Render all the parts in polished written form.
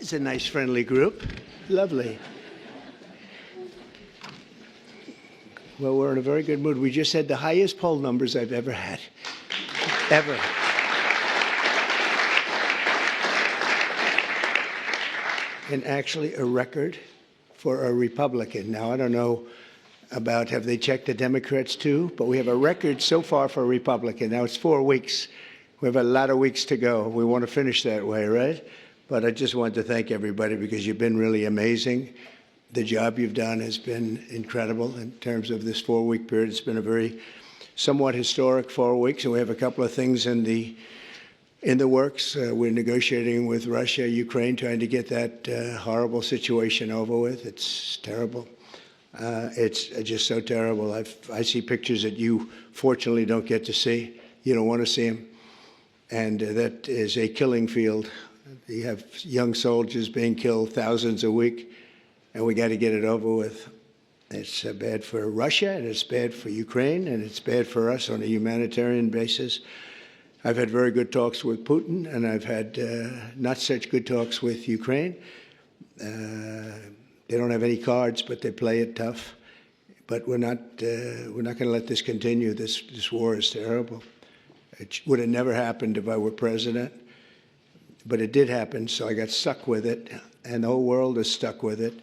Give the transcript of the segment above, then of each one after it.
It's a nice, friendly group. Lovely. Well, we're in a very good mood. We just had the highest poll numbers I've ever had. Ever. And actually a record for a Republican. Now, I don't know about have they checked the Democrats too, but we have a record so far for a Republican. Now, it's 4 weeks. We have a lot of weeks to go. We want to finish that way, right? But I just want to thank everybody because you've been really amazing. The job you've done has been incredible in terms of this 4-week period. It's been a very somewhat historic 4 weeks, and we have a couple of things in the works. We're negotiating with Russia, Ukraine, trying to get that horrible situation over with. It's terrible. It's just so terrible. I see pictures that you fortunately don't get to see. You don't want to see them. And that is a killing field. You have young soldiers being killed, thousands a week, and we got to get it over with. It's bad for Russia, and it's bad for Ukraine, and it's bad for us on a humanitarian basis. I've had very good talks with Putin, and I've had not such good talks with Ukraine. They don't have any cards, but they play it tough. But we're not going to let this continue. This war is terrible. It would have never happened if I were president, but it did happen, so I got stuck with it, and the whole world is stuck with it.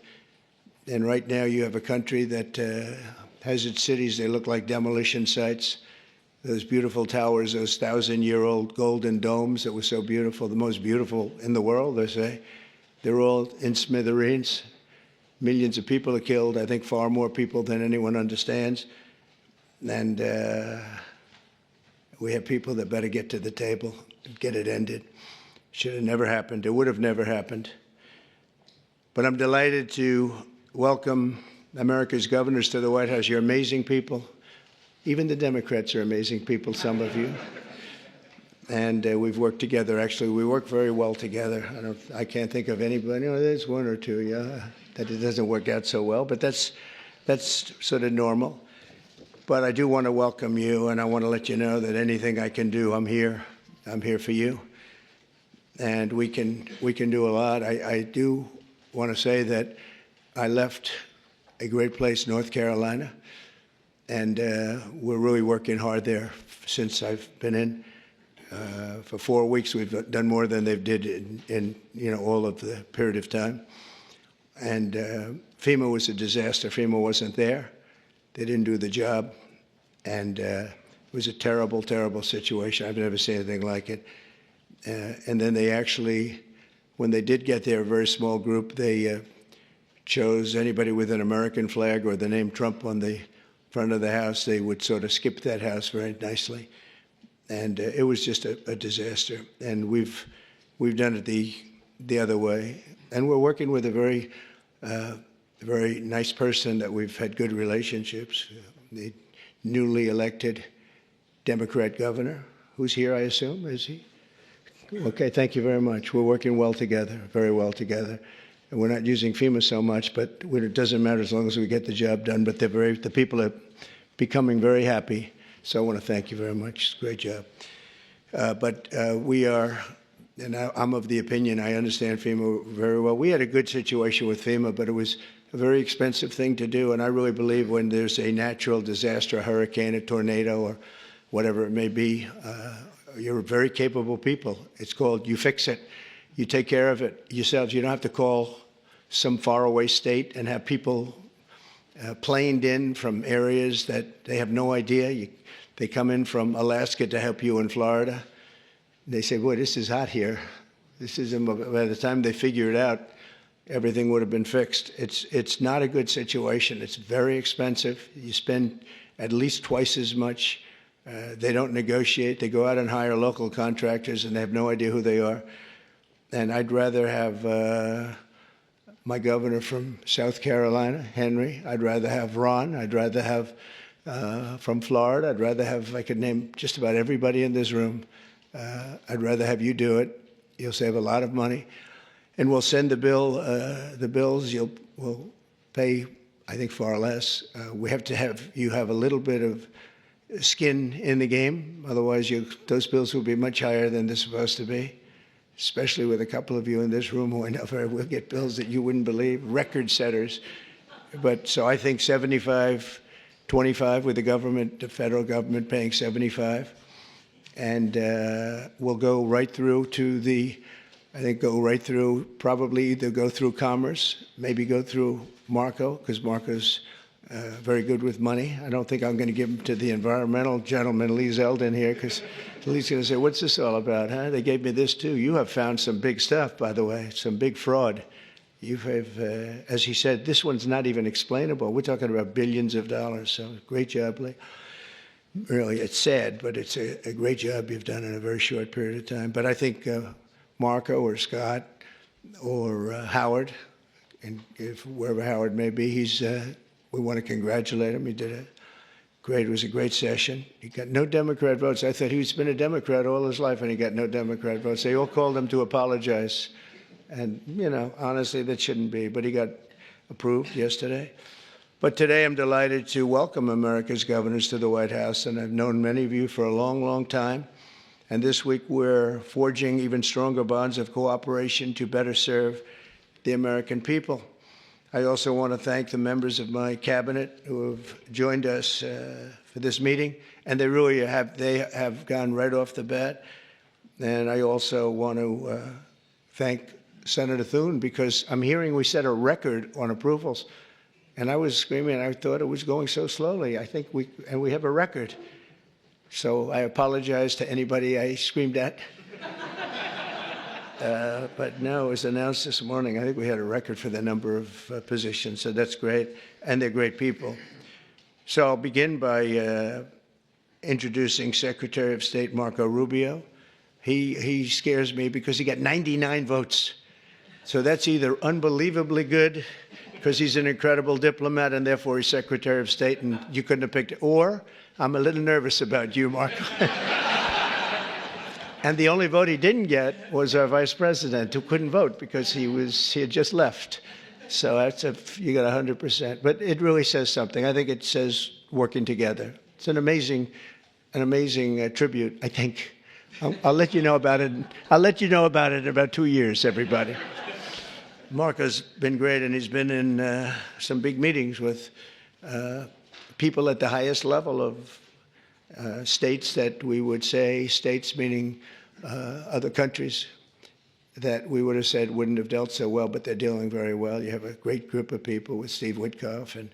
And right now you have a country that has its cities, they look like demolition sites. Those beautiful towers, those 1,000-year-old golden domes that were so beautiful, the most beautiful in the world, they say, they're all in smithereens. Millions of people are killed, I think far more people than anyone understands. And we have people that better get to the table and get it ended. Should have never happened. It would have never happened. But I'm delighted to welcome America's governors to the White House. You're amazing people. Even the Democrats are amazing people, some of you. And we've worked together. Actually, we work very well together. I can't think of anybody. There's one or two, yeah, that it doesn't work out so well. But that's sort of normal. But I do want to welcome you, and I want to let you know that anything I can do, I'm here. I'm here for you. And we can do a lot. I do want to say that I left a great place, North Carolina, and we're really working hard there since I've been in. For 4 weeks, we've done more than they've did in all of the period of time. And FEMA was a disaster. FEMA wasn't there. They didn't do the job. And it was a terrible, terrible situation. I've never seen anything like it. And then they actually, when they did get there, a very small group, they chose anybody with an American flag or the name Trump on the front of the house. They would sort of skip that house very nicely. And it was just a disaster. And we've done it the other way. And we're working with a very nice person that we've had good relationships, the newly elected Democrat governor, who's here, I assume, is he? Okay, thank you very much. We're working well together, very well together. And we're not using FEMA so much, but it doesn't matter as long as we get the job done. But the people are becoming very happy. So I want to thank you very much. Great job. But we are, and I'm of the opinion, I understand FEMA very well. We had a good situation with FEMA, but it was a very expensive thing to do. And I really believe when there's a natural disaster, a hurricane, a tornado, or whatever it may be, you're very capable people. It's called you fix it. You take care of it yourselves. You don't have to call some faraway state and have people planed in from areas that they have no idea. They come in from Alaska to help you in Florida. They say, boy, this is hot here. This is, by the time they figure it out, everything would have been fixed. It's not a good situation. It's very expensive. You spend at least twice as much. They don't negotiate. They go out and hire local contractors, and they have no idea who they are. And I'd rather have my governor from South Carolina, Henry. I'd rather have Ron. I'd rather have from Florida. I'd rather have, I could name just about everybody in this room. I'd rather have you do it. You'll save a lot of money. And we'll send the bills. We'll pay, I think, far less. We have to have you have a little bit of skin in the game. Otherwise, those bills will be much higher than they're supposed to be. especially with a couple of you in this room who I know very well get bills that you wouldn't believe, record setters. But so I think 75, 25 with the government, the federal government paying 75. And we'll go right through to probably either go through Commerce, maybe go through Marco, because Marco's very good with money. I don't think I'm going to give him to the environmental gentleman, Lee Zeldin here, because Lee's going to say, what's this all about, huh? They gave me this too. You have found some big stuff, by the way, some big fraud. You have, as he said, this one's not even explainable. We're talking about billions of dollars, so great job, Lee. Really, it's sad, but it's a great job you've done in a very short period of time. But I think Marco or Scott or Howard, and if wherever Howard may be, we want to congratulate him. It was a great session. He got no Democrat votes. I thought he's been a Democrat all his life, and he got no Democrat votes. They all called him to apologize. And, honestly, that shouldn't be. But he got approved yesterday. But today I'm delighted to welcome America's governors to the White House. And I've known many of you for a long, long time. And this week we're forging even stronger bonds of cooperation to better serve the American people. I also want to thank the members of my cabinet who have joined us for this meeting. And they have gone right off the bat. And I also want to thank Senator Thune, because I'm hearing we set a record on approvals. And I was screaming, I thought it was going so slowly. I think we have a record. So I apologize to anybody I screamed at. But no, it was announced this morning. I think we had a record for the number of positions, so that's great. And they're great people. So I'll begin by introducing Secretary of State Marco Rubio. He scares me because he got 99 votes. So that's either unbelievably good, because he's an incredible diplomat and therefore he's Secretary of State and you couldn't have picked it, or I'm a little nervous about you, Marco. And the only vote he didn't get was our Vice President, who couldn't vote because he had just left. So you got 100%. But it really says something. I think it says working together. It's an amazing tribute, I think. I'll let you know about it. I'll let you know about it in about 2 years, everybody. Marco's been great, and he's been in some big meetings with people at the highest level of states that we would say, states meaning other countries that we would have said wouldn't have dealt so well, but they're dealing very well. You have a great group of people with Steve Witkoff and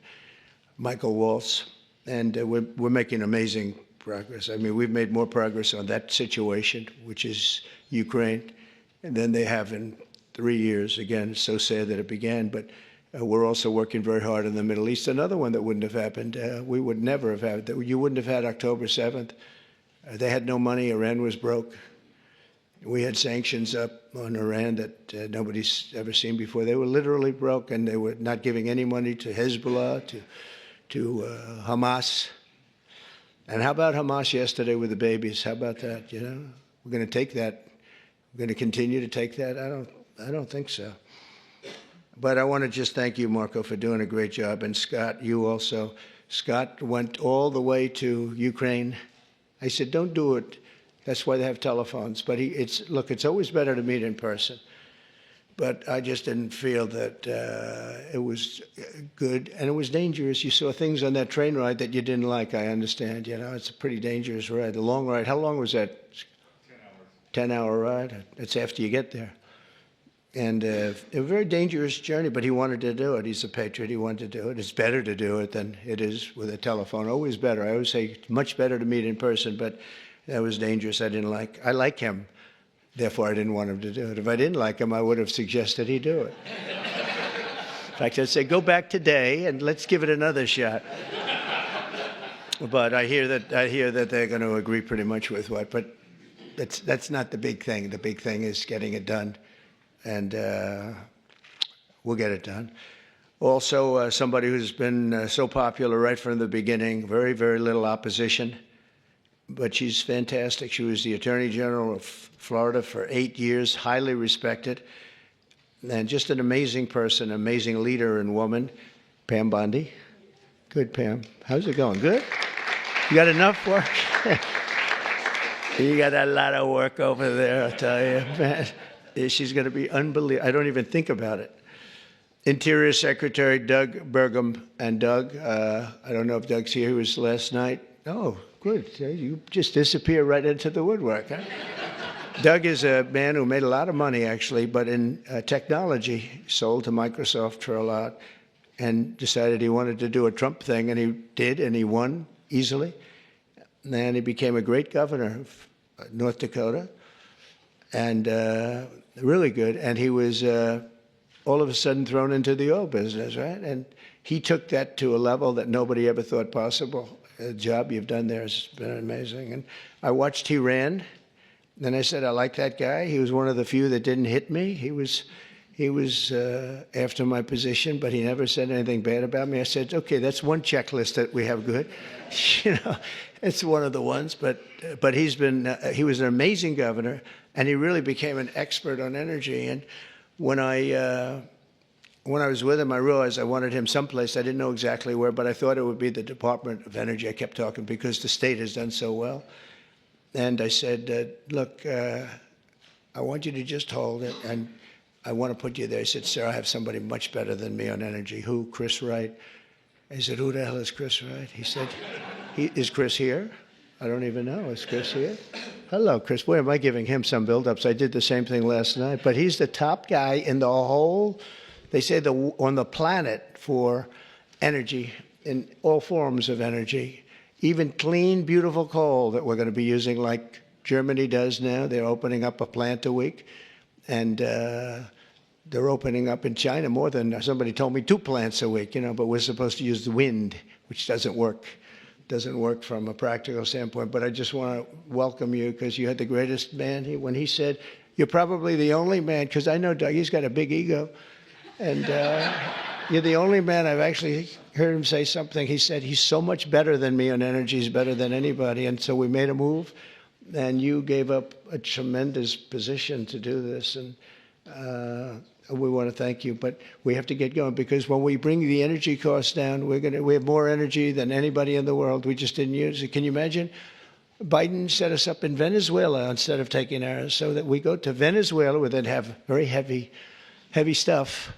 Michael Waltz, and we're making amazing progress. I mean, we've made more progress on that situation, which is Ukraine, than they have in 3 years. Again, it's so sad that it began, but we're also working very hard in the Middle East. Another one that wouldn't have happened, we would never have had, you wouldn't have had October 7th. They had no money, Iran was broke. We had sanctions up on Iran that nobody's ever seen before. They were literally broke, and they were not giving any money to Hezbollah, to Hamas. And how about Hamas yesterday with the babies? How about that, We're going to take that. We're going to continue to take that? I don't think so. But I want to just thank you, Marco, for doing a great job. And Scott, you also. Scott went all the way to Ukraine. I said, don't do it. That's why they have telephones. But it's always better to meet in person. But I just didn't feel that it was good. And it was dangerous. You saw things on that train ride that you didn't like, I understand. It's a pretty dangerous ride, a long ride. How long was that? 10 hours. 10-hour ride? That's after you get there. And a very dangerous journey, but he wanted to do it. He's a patriot. He wanted to do it. It's better to do it than it is with a telephone. Always better. I always say it's much better to meet in person, but that was dangerous. I like him. Therefore, I didn't want him to do it. If I didn't like him, I would have suggested he do it. In fact, I'd say, go back today and let's give it another shot. But I hear that they're going to agree pretty much with what. But that's not the big thing. The big thing is getting it done. And we'll get it done. Also, somebody who's been so popular right from the beginning, very, very little opposition, but she's fantastic. She was the Attorney General of Florida for 8 years, highly respected, and just an amazing person, amazing leader and woman, Pam Bondi. Good, Pam. How's it going? Good? You got enough work? You got a lot of work over there, I'll tell you, man. She's going to be unbelievable. I don't even think about it. Interior Secretary Doug Burgum. And Doug, I don't know if Doug's here. He was last night. Oh, good. You just disappear right into the woodwork, huh? Doug is a man who made a lot of money, actually, but in technology, sold to Microsoft for a lot, and decided he wanted to do a Trump thing, and he did, and he won easily. And he became a great governor of North Dakota, and really good. And he was all of a sudden thrown into the oil business, right? And he took that to a level that nobody ever thought possible. The job you've done there has been amazing. And I watched he ran. Then I said, I like that guy. He was one of the few that didn't hit me. He was after my position, but he never said anything bad about me. I said, okay, that's one checklist that we have good. It's one of the ones. But he was an amazing governor, and he really became an expert on energy. And when I was with him, I realized I wanted him someplace. I didn't know exactly where, but I thought it would be the Department of Energy. I kept talking because the state has done so well. And I said, look, I want you to just hold it, and I want to put you there. He said, sir, I have somebody much better than me on energy. Who? Chris Wright. I said, who the hell is Chris Wright? He said, is Chris here? I don't even know. Is Chris here? Hello, Chris. Boy, am I giving him some build-ups. I did the same thing last night. But he's the top guy in the whole, they say, on the planet for energy, in all forms of energy. Even clean, beautiful coal that we're going to be using like Germany does now. They're opening up a plant a week. And they're opening up in China more than, somebody told me, 2 plants a week, but we're supposed to use the wind, which doesn't work. Doesn't work from a practical standpoint. But I just want to welcome you because you had the greatest man. When he said, you're probably the only man, because I know Doug, he's got a big ego. And you're the only man I've actually heard him say something. He said, he's so much better than me on energy. He's better than anybody. And so we made a move, and you gave up a tremendous position to do this. And we want to thank you. But we have to get going because when we bring the energy costs down, we have more energy than anybody in the world. We just didn't use it. Can you imagine? Biden set us up in Venezuela instead of taking ours so that we go to Venezuela where they'd have very heavy stuff.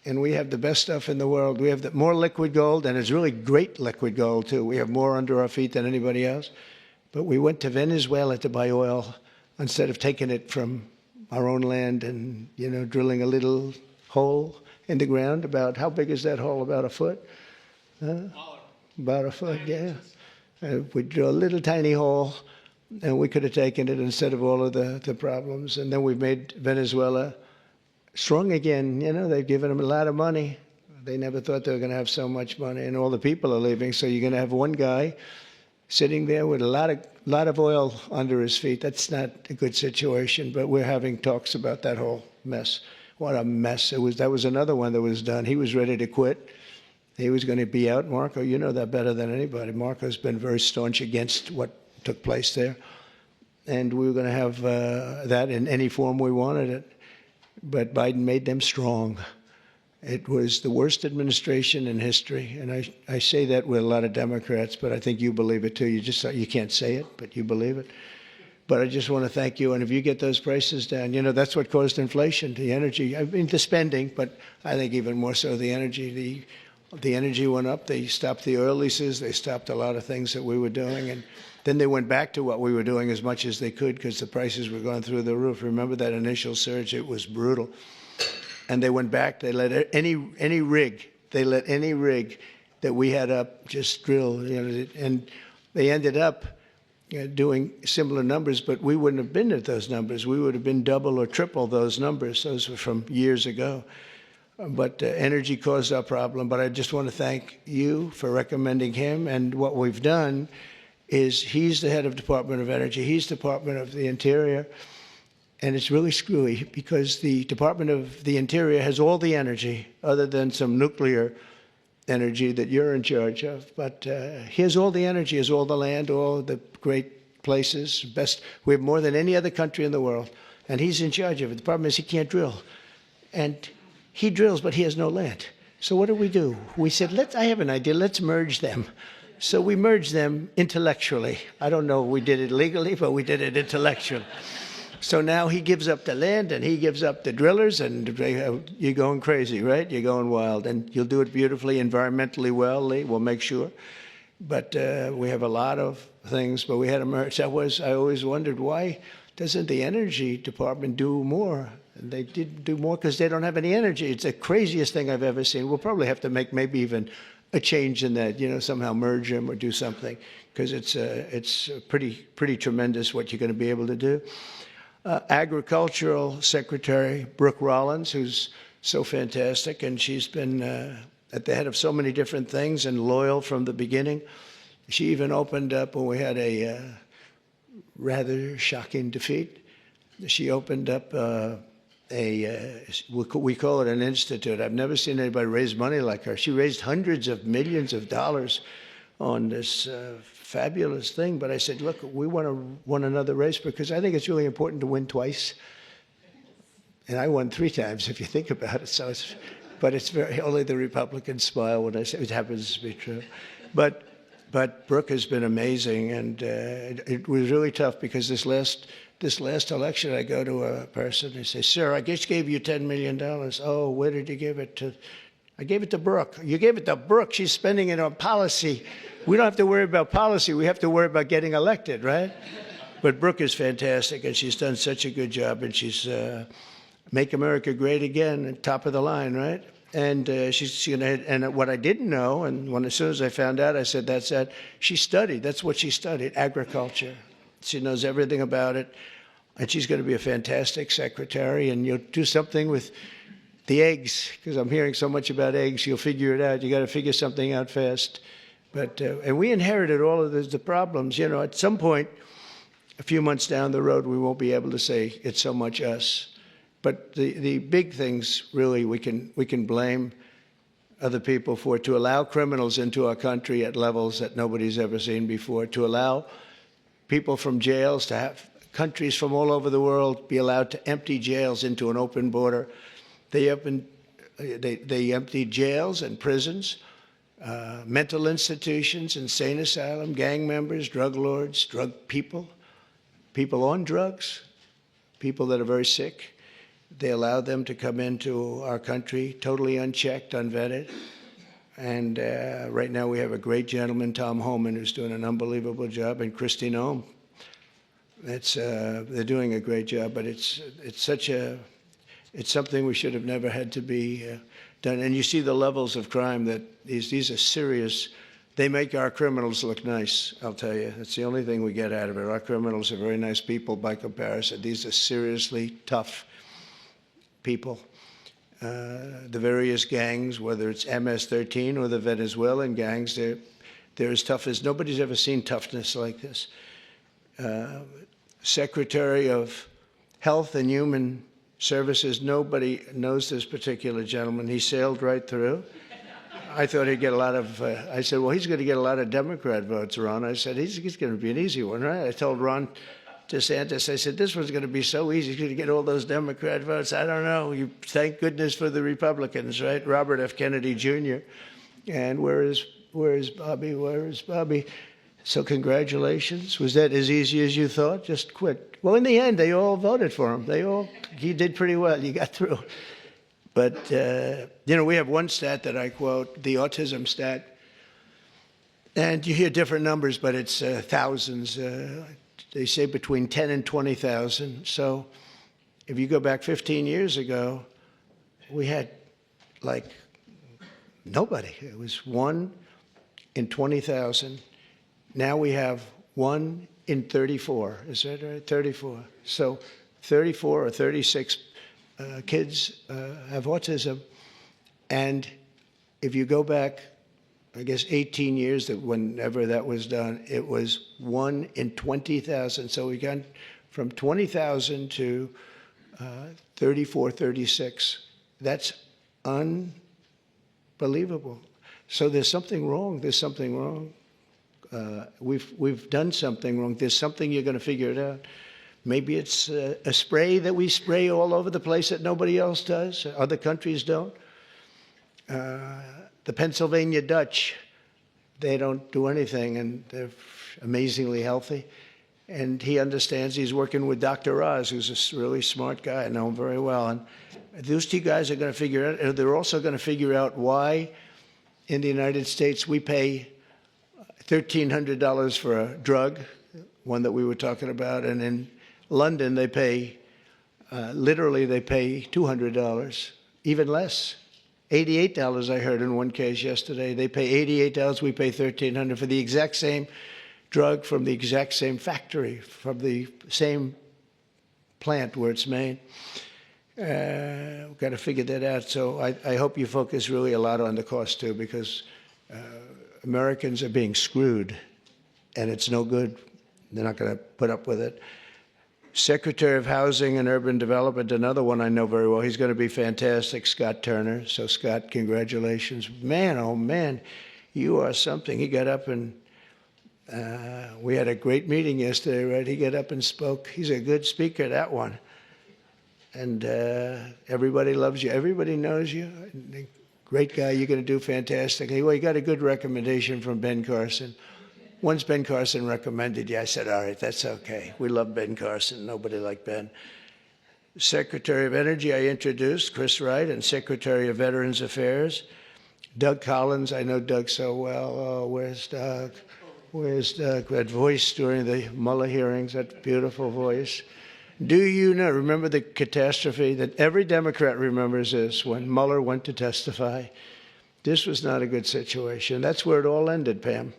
And we have the best stuff in the world. We have more liquid gold, and it's really great liquid gold, too. We have more under our feet than anybody else. But we went to Venezuela to buy oil instead of taking it from our own land and, drilling a little hole in the ground. About, how big is that hole? About a foot? About a foot, yeah. We drill a little tiny hole, and we could have taken it instead of all of the problems. And then we made Venezuela strong again. They've given them a lot of money. They never thought they were going to have so much money, and all the people are leaving. So you're going to have one guy sitting there with a lot of oil under his feet. That's not a good situation, but we're having talks about that whole mess. What a mess. That was another one that was done. He was ready to quit. He was going to be out. Marco, you know that better than anybody. Marco's been very staunch against what took place there. And we were going to have that in any form we wanted it. But Biden made them strong. It was the worst administration in history. And I say that with a lot of Democrats, but I think you believe it too. You can't say it, but you believe it. But I just want to thank you. And if you get those prices down, that's what caused inflation, the energy. I mean, the spending, but I think even more so the energy. The energy went up. They stopped the oil leases. They stopped a lot of things that we were doing. And then they went back to what we were doing as much as they could because the prices were going through the roof. Remember that initial surge? It was brutal. And they went back. They let any rig that we had up just drill. And they ended up doing similar numbers, but we wouldn't have been at those numbers. We would have been double or triple those numbers. Those were from years ago. But energy caused our problem. But I just want to thank you for recommending him. And what we've done is he's the head of Department of Energy. He's Department of the Interior. And it's really screwy because the Department of the Interior has all the energy other than some nuclear energy that you're in charge of. But he has all the energy, has all the land, all the great places, best. We have more than any other country in the world. And he's in charge of it. The problem is he can't drill. And he drills, but he has no land. So what do? We said, I have an idea. Let's merge them. So we merged them intellectually. I don't know if we did it legally, but we did it intellectually. So now he gives up the land and he gives up the drillers, and you're going crazy, right? You're going wild, and you'll do it beautifully, environmentally well, Lee. We'll make sure. But we have a lot of things, but we had emerged. I always wondered, why doesn't the energy department do more? And they didn't do more because they don't have any energy. It's the craziest thing I've ever seen. We'll probably have to make maybe even a change in that, somehow merge them or do something, because it's pretty tremendous what you're going to be able to do. Agricultural Secretary Brooke Rollins, who's so fantastic, and she's been at the head of so many different things and loyal from the beginning. She even opened up when we had a rather shocking defeat. She opened up we call it an institute. I've never seen anybody raise money like her. She raised hundreds of millions of dollars on this fabulous thing. But I said, look, we want to win another race because I think it's really important to win twice. And I won 3 times, if you think about it. So but it's only the Republicans smile when I say it happens to be true. But Brooke has been amazing, and it was really tough because this last election, I go to a person and say, sir, I just gave you $10 million. Oh, where did you give it to? I gave it to Brooke. You gave it to Brooke. She's spending it on policy. We don't have to worry about policy. We have to worry about getting elected, right? But Brooke is fantastic, and she's done such a good job, and she's Make America Great Again, top of the line, right? And she's going to, and what I didn't know, and as soon as I found out, I said, that's that. That's what she studied, agriculture. She knows everything about it, and she's going to be a fantastic secretary, and you'll do something with the eggs, because I'm hearing so much about eggs. You'll figure it out. You got to figure something out fast. But and we inherited all of the problems. At some point, a few months down the road, we won't be able to say it's so much us. But the big things, really, we can blame other people for, to allow criminals into our country at levels that nobody's ever seen before, to allow people from jails to have countries from all over the world be allowed to empty jails into an open border. They emptied jails and prisons, mental institutions, insane asylum, gang members, drug lords, drug people on drugs, people that are very sick. They allowed them to come into our country totally unchecked, unvetted. And right now we have a great gentleman, Tom Homan, who's doing an unbelievable job, and Kristi Noem. They're doing a great job, but it's something we should have never had to be done. And you see the levels of crime that these are serious. They make our criminals look nice, I'll tell you. That's the only thing we get out of it. Our criminals are very nice people by comparison. These are seriously tough people. The various gangs, whether it's MS-13 or the Venezuelan gangs, they're as tough as nobody's ever seen toughness like this. Secretary of Health and Human Services, nobody knows this particular gentleman. He sailed right through. I thought he'd get a lot of, I said, well, he's going to get a lot of Democrat votes, Ron. I said, he's going to be an easy one, right? I told Ron DeSantis, I said, this one's going to be so easy. He's going to get all those Democrat votes. I don't know. Thank goodness for the Republicans, right? Robert F. Kennedy Jr. And where is Bobby? Where is Bobby? So congratulations. Was that as easy as you thought? Just quit. Well, in the end, they all voted for him. He did pretty well. You got through. But, we have one stat that I quote, the autism stat. And you hear different numbers, but it's thousands. They say between 10 and 20,000. So if you go back 15 years ago, we had like nobody. It was 1 in 20,000. Now we have 1 in 34. Is that right? 34. So 34 or 36 kids have autism. And if you go back, I guess 18 years, that whenever that was done, it was 1 in 20,000. So we got from 20,000 to 34, 36. That's unbelievable. So there's something wrong. There's something wrong. We've done something wrong. There's something, you're going to figure it out. Maybe it's a spray that we spray all over the place that nobody else does. Other countries don't. The Pennsylvania Dutch, they don't do anything, and they're amazingly healthy. And he understands. He's working with Dr. Oz, who's a really smart guy. I know him very well. And those two guys are going to figure out, and they're also going to figure out why in the United States we pay $1,300 for a drug, one that we were talking about, and in London they pay, literally they pay $200, even less. $88 I heard in one case yesterday. They pay $88, we pay $1,300 for the exact same drug from the exact same factory, from the same plant where it's made. We've got to figure that out. So I hope you focus really a lot on the cost too, because Americans are being screwed, and it's no good. They're not going to put up with it. Secretary of Housing and Urban Development, another one I know very well. He's going to be fantastic, Scott Turner. So Scott, congratulations. Man, oh man, you are something. He got up and we had a great meeting yesterday, right? He got up and spoke. He's a good speaker, that one. And everybody loves you. Everybody knows you. Great guy. You're going to do fantastically. Well, you got a good recommendation from Ben Carson. Once Ben Carson recommended you, I said, all right, that's okay. We love Ben Carson. Nobody like Ben. Secretary of Energy, I introduced, Chris Wright, and Secretary of Veterans Affairs, Doug Collins. I know Doug so well. Oh, where's Doug? Where's Doug? That voice during the Mueller hearings, that beautiful voice. Do you know, remember the catastrophe that every Democrat remembers this, when Mueller went to testify? This was not a good situation. That's where it all ended, Pam,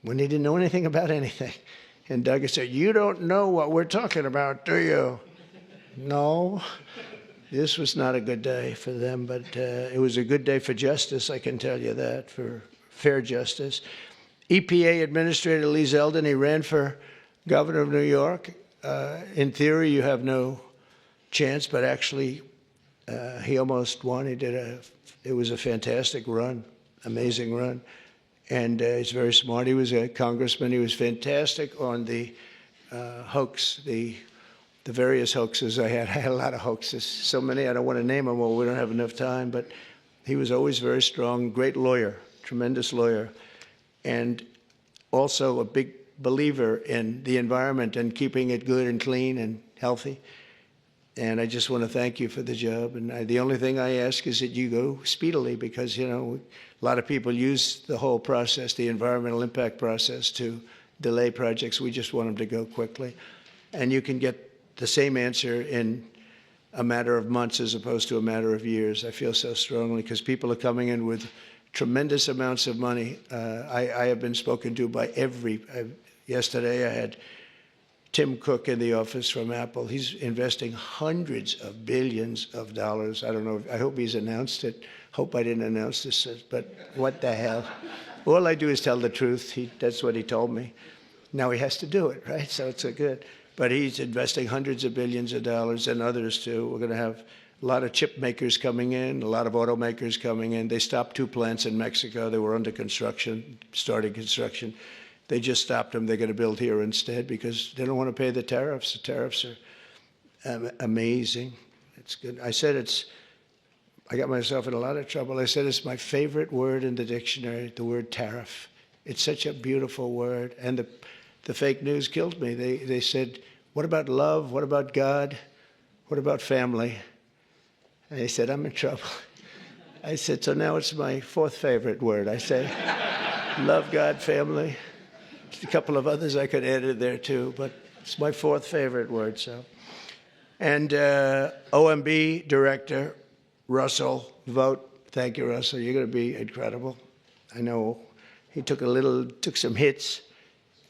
when he didn't know anything about anything. And Doug said, you don't know what we're talking about, do you? No. This was not a good day for them, but it was a good day for justice, I can tell you that, for fair justice. EPA Administrator Lee Zeldin, he ran for governor of New York. In theory, you have no chance, but actually, he almost won. It was a fantastic run, amazing run. And he's very smart. He was a congressman. He was fantastic on the hoax, the various hoaxes I had. I had a lot of hoaxes, so many I don't want to name them. Well, we don't have enough time. But he was always very strong, great lawyer, tremendous lawyer, and also a big believer in the environment and keeping it good and clean and healthy. And I just want to thank you for the job. And the only thing I ask is that you go speedily, because, you know, a lot of people use the whole process, the environmental impact process, to delay projects. We just want them to go quickly. And you can get the same answer in a matter of months as opposed to a matter of years. I feel so strongly, because people are coming in with tremendous amounts of money. I have been spoken to by yesterday I had Tim Cook in the office from Apple. He's investing hundreds of billions of dollars. I don't know. I hope he's announced it. Hope I didn't announce this, but what the hell? All I do is tell the truth. That's what he told me. Now he has to do it, right? So it's good. But he's investing hundreds of billions of dollars, and others too. We're going to have a lot of chip makers coming in, a lot of automakers coming in. They stopped 2 plants in Mexico. They were under construction, starting construction. They just stopped them. They're going to build here instead because they don't want to pay the tariffs. The tariffs are amazing. It's good. I got myself in a lot of trouble. I said it's my favorite word in the dictionary, the word tariff. It's such a beautiful word. And the fake news killed me. They said, what about love? What about God? What about family? And they said, I'm in trouble. I said, so now it's my 4th favorite word. I say, love, God, family. A couple of others I could add in there too, but it's my 4th favorite word. So, and OMB Director Russell Vogt. Thank you, Russell. You're going to be incredible. I know he took some hits,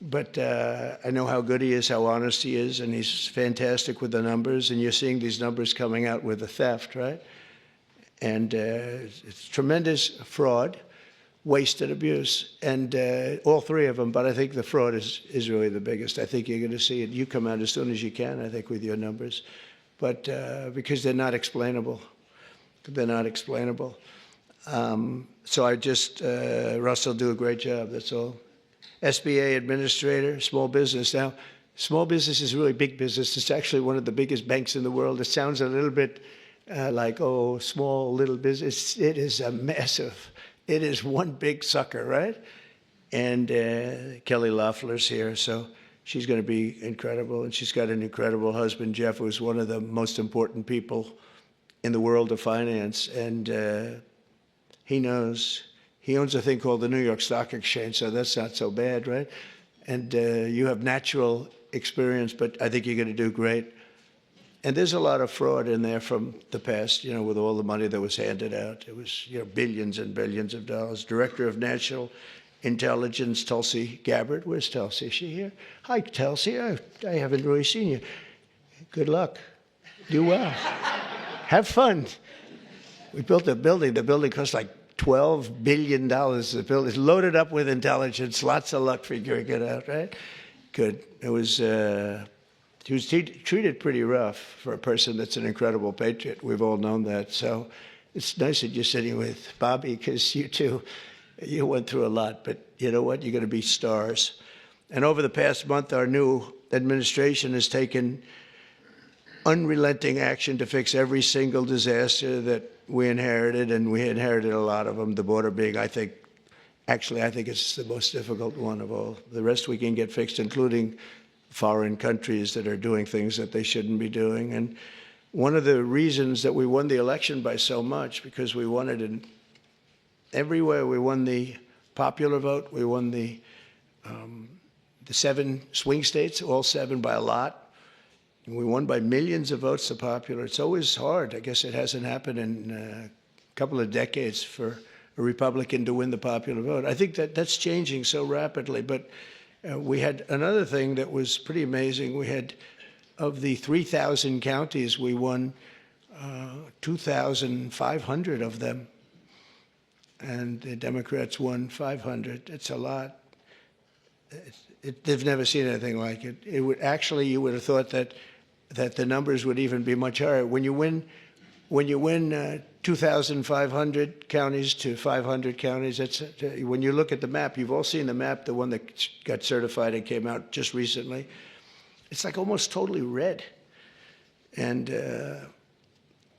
but I know how good he is, how honest he is, and he's fantastic with the numbers. And you're seeing these numbers coming out with the theft, right? And it's tremendous fraud, waste, and abuse, and all 3 of them. But I think the fraud is really the biggest. I think you're going to see it. You come out as soon as you can, I think, with your numbers, but because they're not explainable. They're not explainable. So I just, Russell, do a great job. That's all. SBA Administrator, small business. Now, small business is really big business. It's actually one of the biggest banks in the world. It sounds a little bit like, oh, small, little business. It is a massive. It is one big sucker, right? And Kelly Loeffler's here, so she's going to be incredible. And she's got an incredible husband, Jeff, who's one of the most important people in the world of finance. And he knows. He owns a thing called the New York Stock Exchange, so that's not so bad, right? And you have natural experience, but I think you're going to do great. And there's a lot of fraud in there from the past, you know, with all the money that was handed out. It was, you know, billions and billions of dollars. Director of National Intelligence, Tulsi Gabbard. Where's Tulsi? Is she here? Hi, Tulsi. I haven't really seen you. Good luck. Do well. Have fun. We built a building. The building cost like $12 billion. The building is loaded up with intelligence. Lots of luck figuring it out, right? Good. It was... He was treated pretty rough for a person that's an incredible patriot. We've all known that. So it's nice that you're sitting with Bobby, because you two, you went through a lot. But you know what? You're going to be stars. And over the past month, our new administration has taken unrelenting action to fix every single disaster that we inherited, and we inherited a lot of them, the border being, I think it's the most difficult one of all. The rest we can get fixed, including foreign countries that are doing things that they shouldn't be doing. And one of the reasons that we won the election by so much, because we won it in everywhere. We won the popular vote. We won the 7 swing states, all 7 by a lot. And we won by millions of votes, the popular. It's always hard. I guess it hasn't happened in a couple of decades for a Republican to win the popular vote. I think that that's changing so rapidly. But we had another thing that was pretty amazing. We had, of the 3,000 counties, we won 2,500 of them. And the Democrats won 500. It's a lot. They've never seen anything like it. It would actually, you would have thought that the numbers would even be much higher. When you win 2,500 counties to 500 counties, that's, when you look at the map, you've all seen the map, the one that got certified and came out just recently. It's like almost totally red. And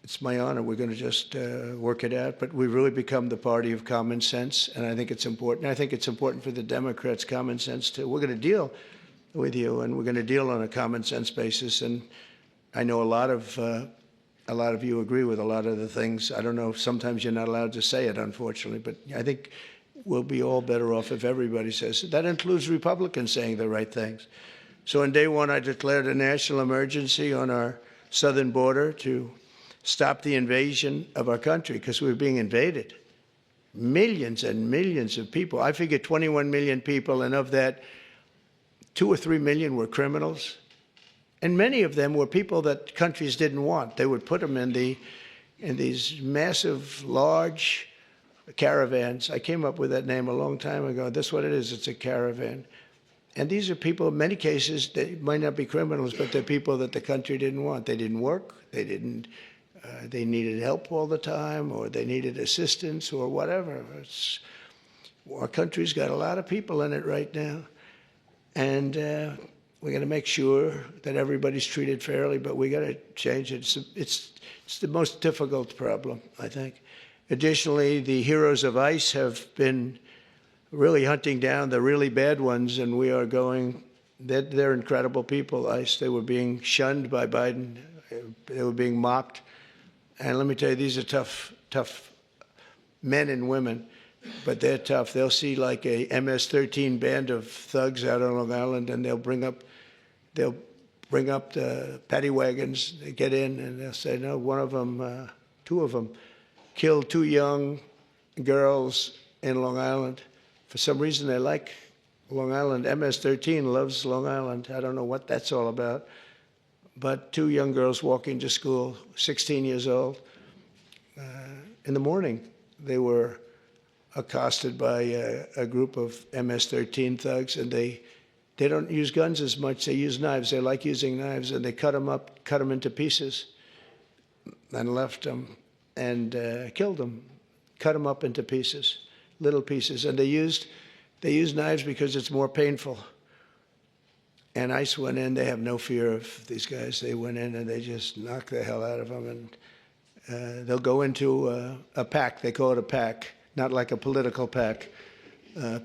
it's my honor. We're going to just work it out. But we've really become the party of common sense, and I think it's important. I think it's important for the Democrats' common sense, too. We're going to deal with you, and we're going to deal on a common sense basis. And I know a lot of you agree with a lot of the things. I don't know, sometimes you're not allowed to say it, unfortunately, but I think we'll be all better off if everybody says it. That includes Republicans saying the right things. So on day one, I declared a national emergency on our southern border to stop the invasion of our country, because we were being invaded. Millions and millions of people. I figure 21 million people, and of that, 2 or 3 million were criminals. And many of them were people that countries didn't want. They would put them in these massive, large caravans. I came up with that name a long time ago. That's what it is. It's a caravan. And these are people, in many cases, they might not be criminals, but they're people that the country didn't want. They didn't work. They needed help all the time, or they needed assistance, or whatever. Our country's got a lot of people in it right now. And we're going to make sure that everybody's treated fairly, but we got to change it. It's the most difficult problem, I think. Additionally, the heroes of ICE have been really hunting down the really bad ones, and we are going. They're incredible people. ICE. They were being shunned by Biden. They were being mocked. And let me tell you, these are tough men and women. But they're tough. They'll see like a MS-13 band of thugs out on Long Island, and they'll bring up the paddy wagons. They get in, and they'll say, no, two of them killed 2 young girls in Long Island. For some reason, they like Long Island. MS-13 loves Long Island. I don't know what that's all about. But 2 young girls walking to school, 16 years old. In the morning, they were accosted by a group of MS-13 thugs, and they don't use guns as much. They use knives. They like using knives, and they cut them up, cut them into pieces, and left them, and killed them, cut them up into pieces, little pieces. And they used knives because it's more painful. And ICE went in. They have no fear of these guys. They went in, and they just knocked the hell out of them. And they'll go into a pack. They call it a pack. Not like a political pack.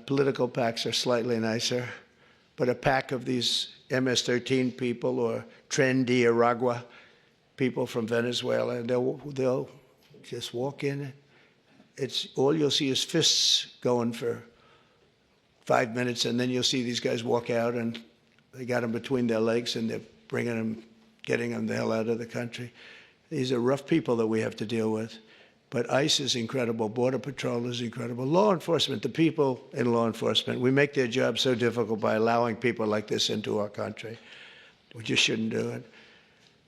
Political packs are slightly nicer. but a pack of these MS-13 people or Transgender people from Venezuela, and they'll just walk in. It's all you'll see is fists going for 5 minutes, and then you'll see these guys walk out, and they got them between their legs, and they're bringing them, getting them the hell out of the country. These are rough people that we have to deal with. But ICE is incredible. Border Patrol is incredible. Law enforcement, the people in law enforcement, we make their job so difficult by allowing people like this into our country. We just shouldn't do it.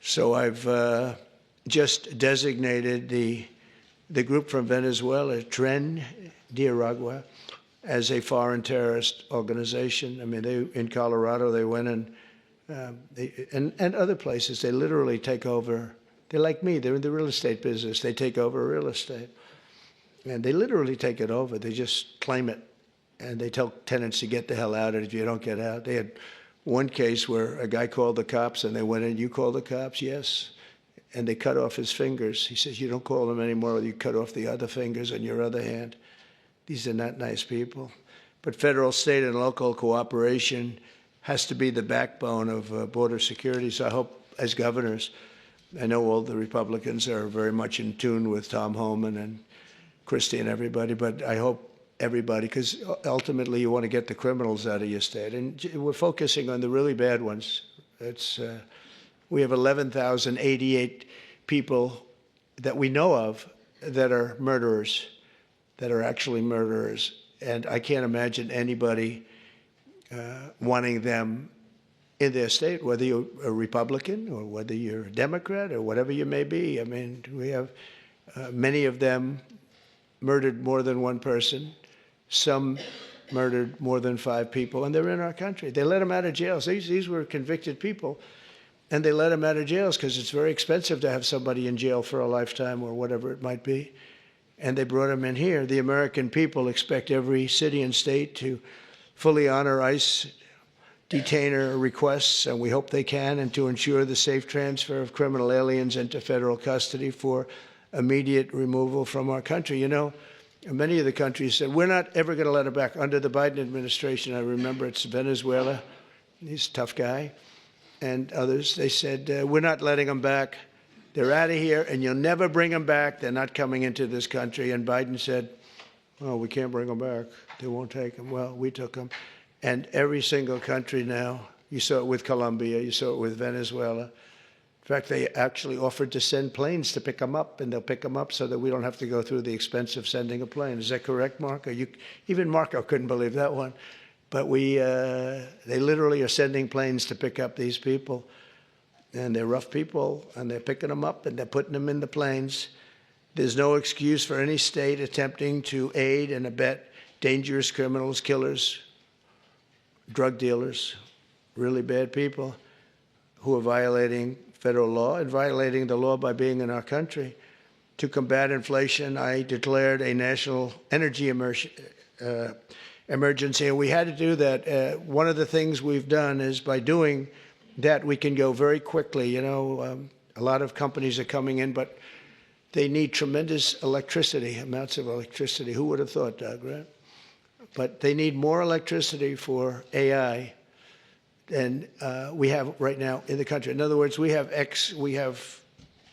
So I've just designated the group from Venezuela, Transgender, as a foreign terrorist organization. I mean, in Colorado, they went and other places, they literally take over. They're like me. They're in the real estate business. They take over real estate. And they literally take it over. They just claim it. And they tell tenants to get the hell out if you don't get out. They had one case where a guy called the cops, and they went in, "You call the cops?" "Yes." And they cut off his fingers. He says, "You don't call them anymore. You cut off the other fingers on your other hand." These are not nice people. But federal, state, and local cooperation has to be the backbone of border security. So I hope, as governors, I know all the Republicans are very much in tune with Tom Homan and Christie and everybody, but I hope everybody, because ultimately you want to get the criminals out of your state. And we're focusing on the really bad ones. We have 11,088 people that we know of that are murderers, that are actually murderers. And I can't imagine anybody wanting them in their state, whether you're a Republican or whether you're a Democrat or whatever you may be. I mean, we have many of them murdered more than one person, some murdered more than 5 people, and they're in our country. They let them out of jails. These were convicted people, and they let them out of jails because it's very expensive to have somebody in jail for a lifetime or whatever it might be. And they brought them in here. The American people expect every city and state to fully honor ICE detainer requests, and we hope they can, and to ensure the safe transfer of criminal aliens into federal custody for immediate removal from our country. You know, many of the countries said, "We're not ever going to let them back." Under the Biden administration, I remember it's Venezuela, he's a tough guy, and others, they said, "We're not letting them back. They're out of here, and you'll never bring them back. They're not coming into this country." And Biden said, "Oh, we can't bring them back. They won't take them." Well, we took them. And every single country now, you saw it with Colombia, you saw it with Venezuela. In fact, they actually offered to send planes to pick them up, and they'll pick them up so that we don't have to go through the expense of sending a plane. Is that correct, Marco? Even Marco couldn't believe that one. But they literally are sending planes to pick up these people. And they're rough people, and they're picking them up, and they're putting them in the planes. There's no excuse for any state attempting to aid and abet dangerous criminals, killers, drug dealers, really bad people who are violating federal law and violating the law by being in our country. To combat inflation, I declared a national energy emergency, and we had to do that. One of the things we've done is by doing that, we can go very quickly. You know, a lot of companies are coming in, but they need tremendous amounts of electricity. Who would have thought, Doug, right? But they need more electricity for AI than we have right now in the country. In other words, we have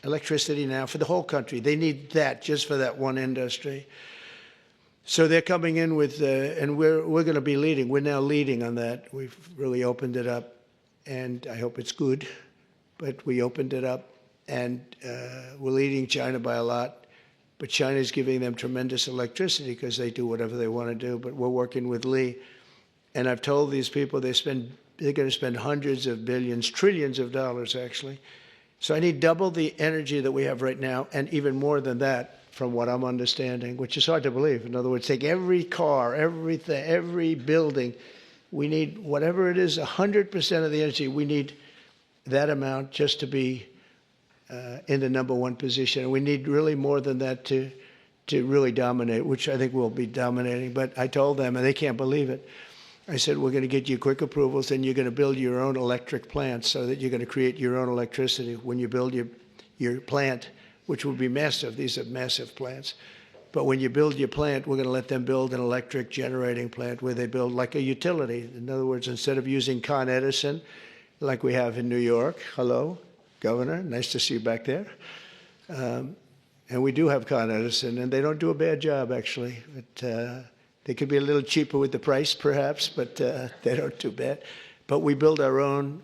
electricity now for the whole country. They need that just for that one industry. So they're coming in with, and we're going to be leading. We're now leading on that. We've really opened it up, and I hope it's good. But we opened it up, and we're leading China by a lot. But China's giving them tremendous electricity because they do whatever they want to do. But we're working with Lee. And I've told these people they're going to spend hundreds of billions, trillions of dollars, actually. So I need double the energy that we have right now, and even more than that, from what I'm understanding, which is hard to believe. In other words, take every car, everything, every building. We need, whatever it is, 100% of the energy. We need that amount just to be in the #1 position. And we need really more than that to really dominate, which I think we'll be dominating. But I told them, and they can't believe it. I said, we're going to get you quick approvals, and you're going to build your own electric plants so that you're going to create your own electricity when you build your plant, which will be massive. These are massive plants. But when you build your plant, we're going to let them build an electric generating plant where they build like a utility. In other words, instead of using Con Edison, like we have in New York, hello, Governor, nice to see you back there. And we do have Con Edison, and they don't do a bad job, actually. But, they could be a little cheaper with the price, perhaps, but they don't do bad. But we build our own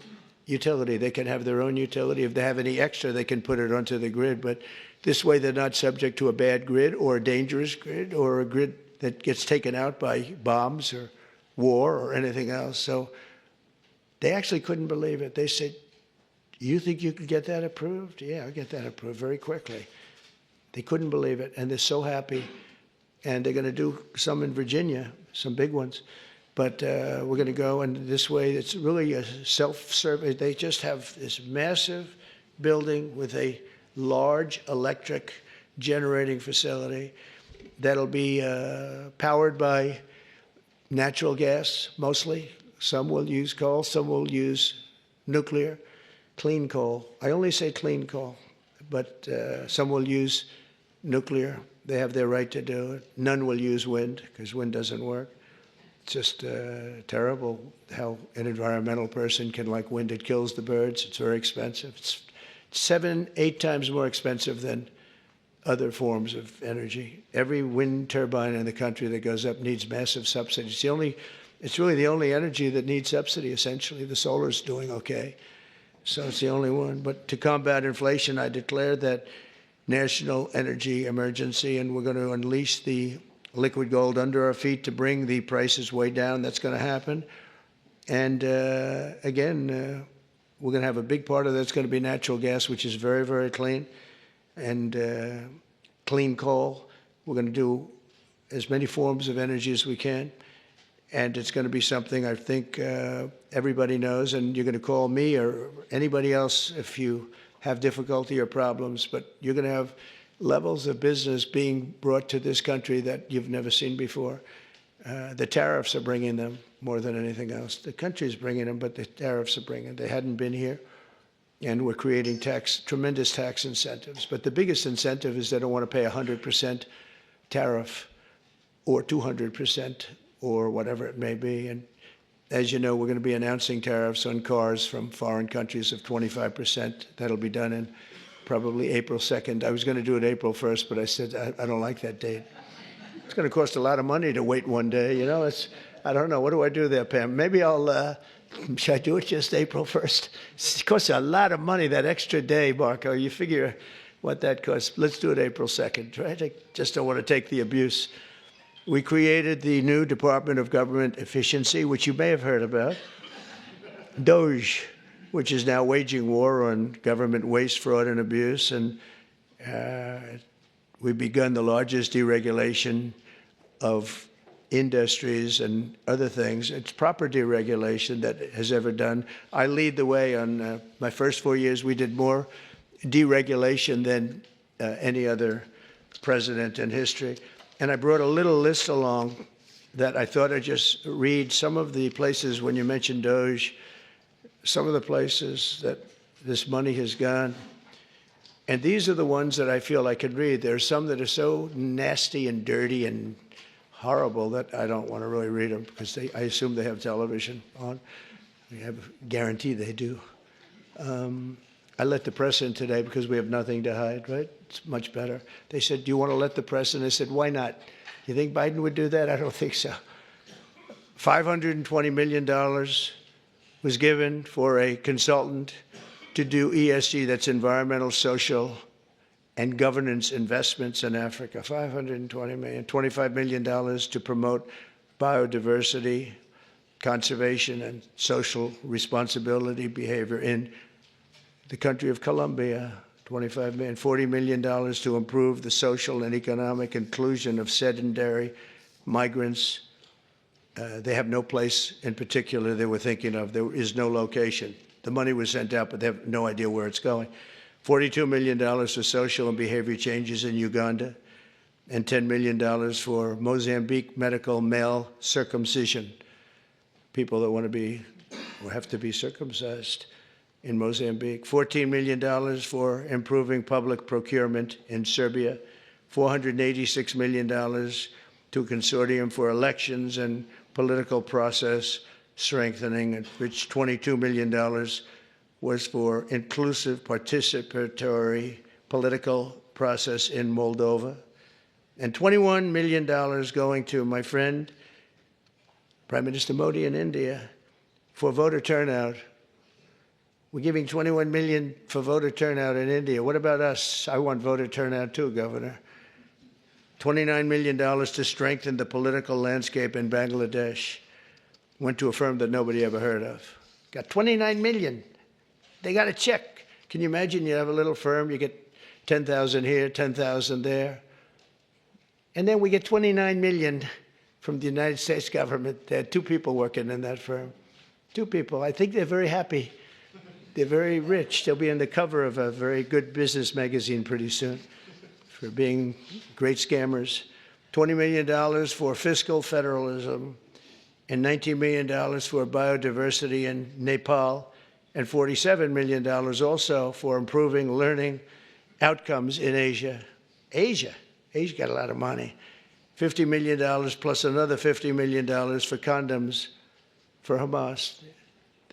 utility. They can have their own utility. If they have any extra, they can put it onto the grid. But this way, they're not subject to a bad grid or a dangerous grid or a grid that gets taken out by bombs or war or anything else. So they actually couldn't believe it. They said, "You think you could get that approved?" "Yeah, I'll get that approved very quickly." They couldn't believe it, and they're so happy. And they're going to do some in Virginia, some big ones. But we're going to go, and this way, it's really a self-service. They just have this massive building with a large electric generating facility that'll be powered by natural gas, mostly. Some will use coal, some will use nuclear, clean coal. I only say clean coal, but some will use nuclear. They have their right to do it. None will use wind because wind doesn't work. It's just terrible how an environmental person can like wind. It kills the birds. It's very expensive. It's 7, 8 times more expensive than other forms of energy. Every wind turbine in the country that goes up needs massive subsidies. It's really the only energy that needs subsidy, essentially. The solar's doing okay. So it's the only one. But to combat inflation, I declared that national energy emergency, and we're going to unleash the liquid gold under our feet to bring the prices way down. That's going to happen. And again, we're going to have a big part of that's going to be natural gas, which is very, very clean, and clean coal. We're going to do as many forms of energy as we can. And it's going to be something I think everybody knows, and you're going to call me or anybody else if you have difficulty or problems, but you're going to have levels of business being brought to this country that you've never seen before. The tariffs are bringing them more than anything else. The country's bringing them, but the tariffs are bringing them. They hadn't been here, and we're creating tremendous tax incentives. But the biggest incentive is they don't want to pay 100% tariff or 200% or whatever it may be. And as you know, we're going to be announcing tariffs on cars from foreign countries of 25%. That'll be done in probably April 2nd. I was going to do it April 1st, but I said, I don't like that date. It's going to cost a lot of money to wait one day. You know, I don't know. What do I do there, Pam? Maybe should I do it just April 1st? It costs a lot of money, that extra day, Marco. You figure what that costs. Let's do it April 2nd, right? I just don't want to take the abuse. We created the new Department of Government Efficiency, which you may have heard about, DOGE, which is now waging war on government waste, fraud, and abuse. And we've begun the largest deregulation of industries and other things. It's proper deregulation that has ever done. I lead the way on my first 4 years. We did more deregulation than any other president in history. And I brought a little list along that I thought I'd just read some of the places when you mentioned DOGE, some of the places that this money has gone. And these are the ones that I feel I could read. There are some that are so nasty and dirty and horrible that I don't want to really read them because I assume they have television on. I have a guarantee they do. I let the press in today because we have nothing to hide, right? It's much better. They said, "Do you want to let the press in?" I said, "Why not? You think Biden would do that?" I don't think so. $520 million was given for a consultant to do ESG, that's environmental, social, and governance investments in Africa. $520 million, $25 million to promote biodiversity, conservation, and social responsibility behavior in the country of Colombia. $25 million, $40 million to improve the social and economic inclusion of sedentary migrants. They have no place in particular they were thinking of. There is no location. The money was sent out, but they have no idea where it's going. $42 million for social and behavior changes in Uganda, and $10 million for Mozambique medical male circumcision. People that want to be or have to be circumcised in Mozambique. $14 million for improving public procurement in Serbia. $486 million to a consortium for elections and political process strengthening, of which $22 million was for inclusive participatory political process in Moldova, and $21 million going to my friend, Prime Minister Modi in India, for voter turnout. We're giving $21 million for voter turnout in India. What about us? I want voter turnout too, Governor. $29 million to strengthen the political landscape in Bangladesh. Went to a firm that nobody ever heard of. Got $29 million. They got a check. Can you imagine you have a little firm, you get 10,000 here, 10,000 there. And then we get $29 million from the United States government. There are 2 people working in that firm. 2 people. I think they're very happy. They're very rich. They'll be on the cover of a very good business magazine pretty soon for being great scammers. $20 million for fiscal federalism and $19 million for biodiversity in Nepal and $47 million also for improving learning outcomes in Asia. Asia got a lot of money. $50 million plus another $50 million for condoms for Hamas.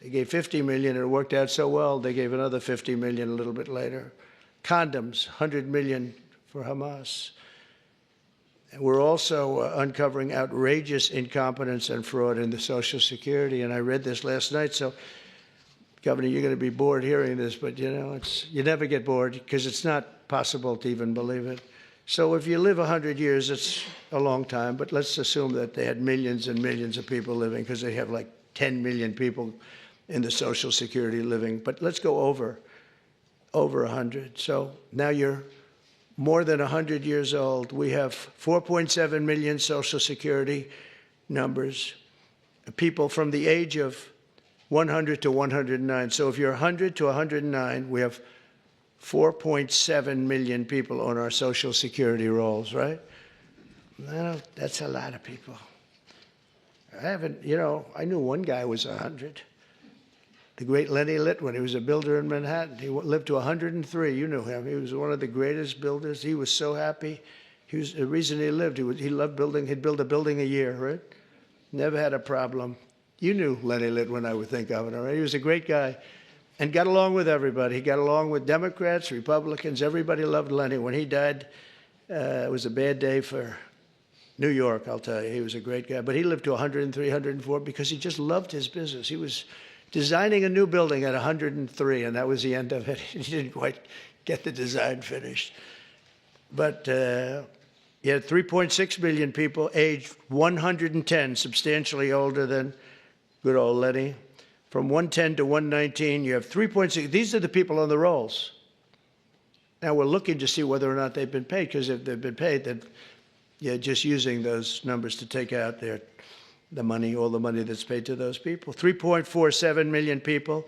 They gave $50 million, and it worked out so well, they gave another $50 million a little bit later. Condoms, $100 million for Hamas. And we're also uncovering outrageous incompetence and fraud in the Social Security, and I read this last night, so Governor, you're going to be bored hearing this, but you know, you never get bored because it's not possible to even believe it. So if you live 100 years, it's a long time, but let's assume that they had millions and millions of people living because they have like 10 million people in the Social Security living. But let's go over 100. So now you're more than 100 years old. We have 4.7 million Social Security numbers, people from the age of 100 to 109. So if you're 100 to 109, we have 4.7 million people on our Social Security rolls, right? Well, that's a lot of people. I knew one guy was 100. The great Lenny Litwin, he was a builder in Manhattan. He lived to 103. You knew him. He was one of the greatest builders. He was so happy. The reason he lived, he loved building. He'd build a building a year, right? Never had a problem. You knew Lenny Litwin, I would think, Governor, right? He was a great guy and got along with everybody. He got along with Democrats, Republicans. Everybody loved Lenny. When he died, it was a bad day for New York, I'll tell you. He was a great guy. But he lived to 103, 104 because he just loved his business. He was designing a new building at 103, and that was the end of it. He didn't quite get the design finished. But you had 3.6 million people aged 110, substantially older than good old Lenny. From 110 to 119, you have 3.6. These are the people on the rolls. Now we're looking to see whether or not they've been paid, because if they've been paid, then you're just using those numbers to take out the money, all the money that's paid to those people. 3.47 million people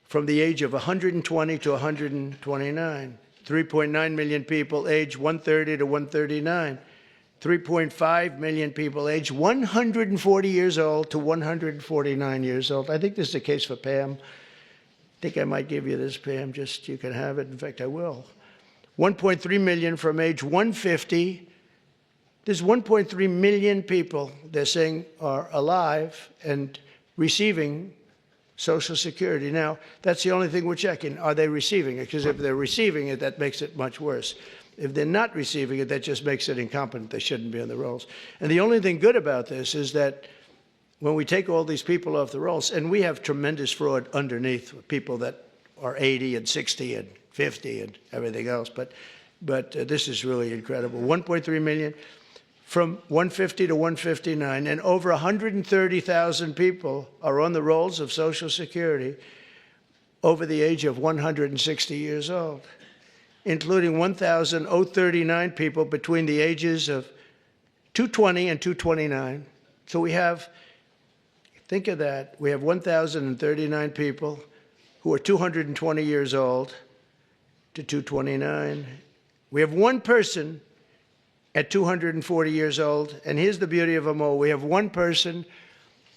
from the age of 120 to 129. 3.9 million people aged 130 to 139. 3.5 million people aged 140 years old to 149 years old. I think this is the case for Pam. I think I might give you this, Pam, just you can have it. In fact, I will. 1.3 million from age 150. There's 1.3 million people, they're saying, are alive and receiving Social Security. Now, that's the only thing we're checking. Are they receiving it? Because if they're receiving it, that makes it much worse. If they're not receiving it, that just makes it incompetent. They shouldn't be on the rolls. And the only thing good about this is that when we take all these people off the rolls, and we have tremendous fraud underneath, people that are 80 and 60 and 50 and everything else, but this is really incredible. 1.3 million from 150 to 159, and over 130,000 people are on the rolls of Social Security over the age of 160 years old, including 1,039 people between the ages of 220 and 229. So we have, think of that, we have 1,039 people who are 220 years old to 229. We have one person at 240 years old, and here's the beauty of them all. We have one person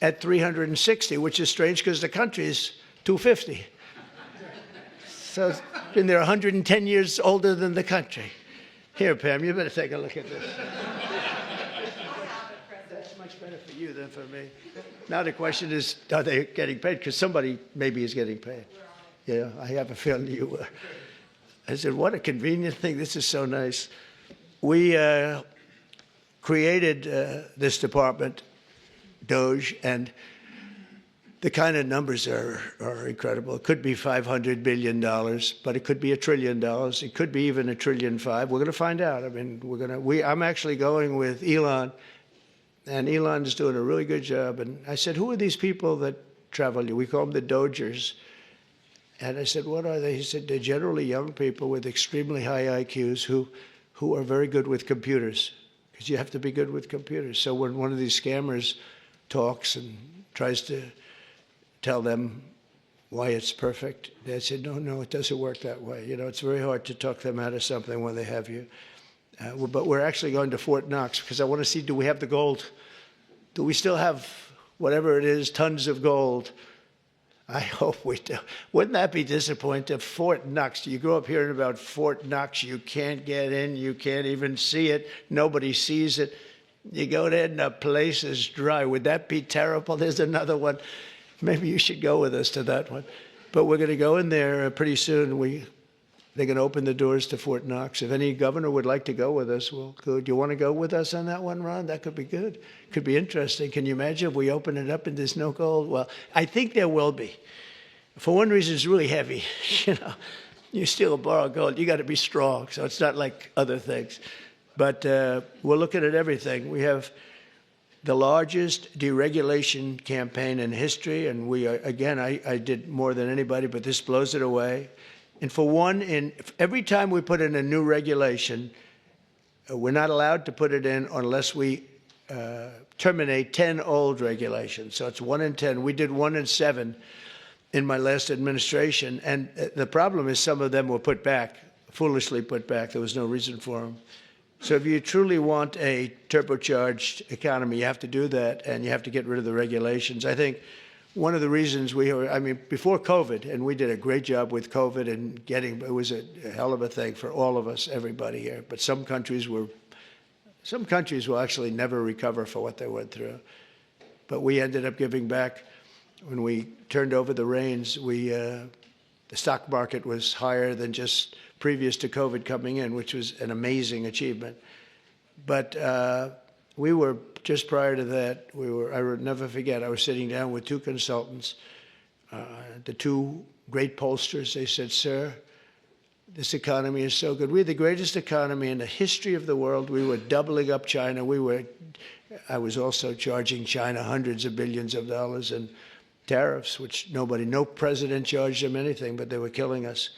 at 360, which is strange because the country is 250. So and they're 110 years older than the country. Here, Pam, you better take a look at this. That's much better for you than for me. Now the question is, are they getting paid? Because somebody maybe is getting paid. Yeah, I have a feeling you were. I said, what a convenient thing. This is so nice. We created this department, DOGE, and the kind of numbers are incredible. It could be $500 billion, but it could be $1 trillion. It could be even $1.5 trillion. We're going to find out. I mean, I'm actually going with Elon, and Elon is doing a really good job. And I said, who are these people that travel? We call them the Dogers. And I said, what are they? He said, they're generally young people with extremely high IQs who are very good with computers, because you have to be good with computers. So when one of these scammers talks and tries to tell them why it's perfect, they said, no, it doesn't work that way. You know, it's very hard to talk them out of something when they have you. But we're actually going to Fort Knox because I want to see, do we have the gold? Do we still have, whatever it is, tons of gold? I hope we do. Wouldn't that be disappointing? Fort Knox. You grow up hearing about Fort Knox. You can't get in. You can't even see it. Nobody sees it. You go there and the place is dry. Would that be terrible? There's another one. Maybe you should go with us to that one. But we're going to go in there pretty soon. They're going to open the doors to Fort Knox. If any governor would like to go with us, well, good. You want to go with us on that one, Ron? That could be good. Could be interesting. Can you imagine if we open it up and there's no gold? Well, I think there will be. For one reason, it's really heavy. You know, you steal or borrow gold, you got to be strong. So it's not like other things. But we're looking at everything. We have the largest deregulation campaign in history, and we are, again, I did more than anybody, but this blows it away. And for one, every time we put in a new regulation, we're not allowed to put it in unless we terminate 10 old regulations. So it's 1 in 10. We did 1 in 7 in my last administration. And the problem is some of them were put back, foolishly put back. There was no reason for them. So if you truly want a turbocharged economy, you have to do that, and you have to get rid of the regulations. I think one of the reasons before COVID, and we did a great job with COVID and it was a hell of a thing for all of us, everybody here. But some countries will actually never recover for what they went through. But we ended up giving back. When we turned over the reins, the stock market was higher than just previous to COVID coming in, which was an amazing achievement. But we were, just prior to that, I would never forget, I was sitting down with 2 consultants, the 2 great pollsters. They said, sir, this economy is so good. We're the greatest economy in the history of the world. We were doubling up China. I was also charging China hundreds of billions of dollars in tariffs, which no president charged them anything, but they were killing us.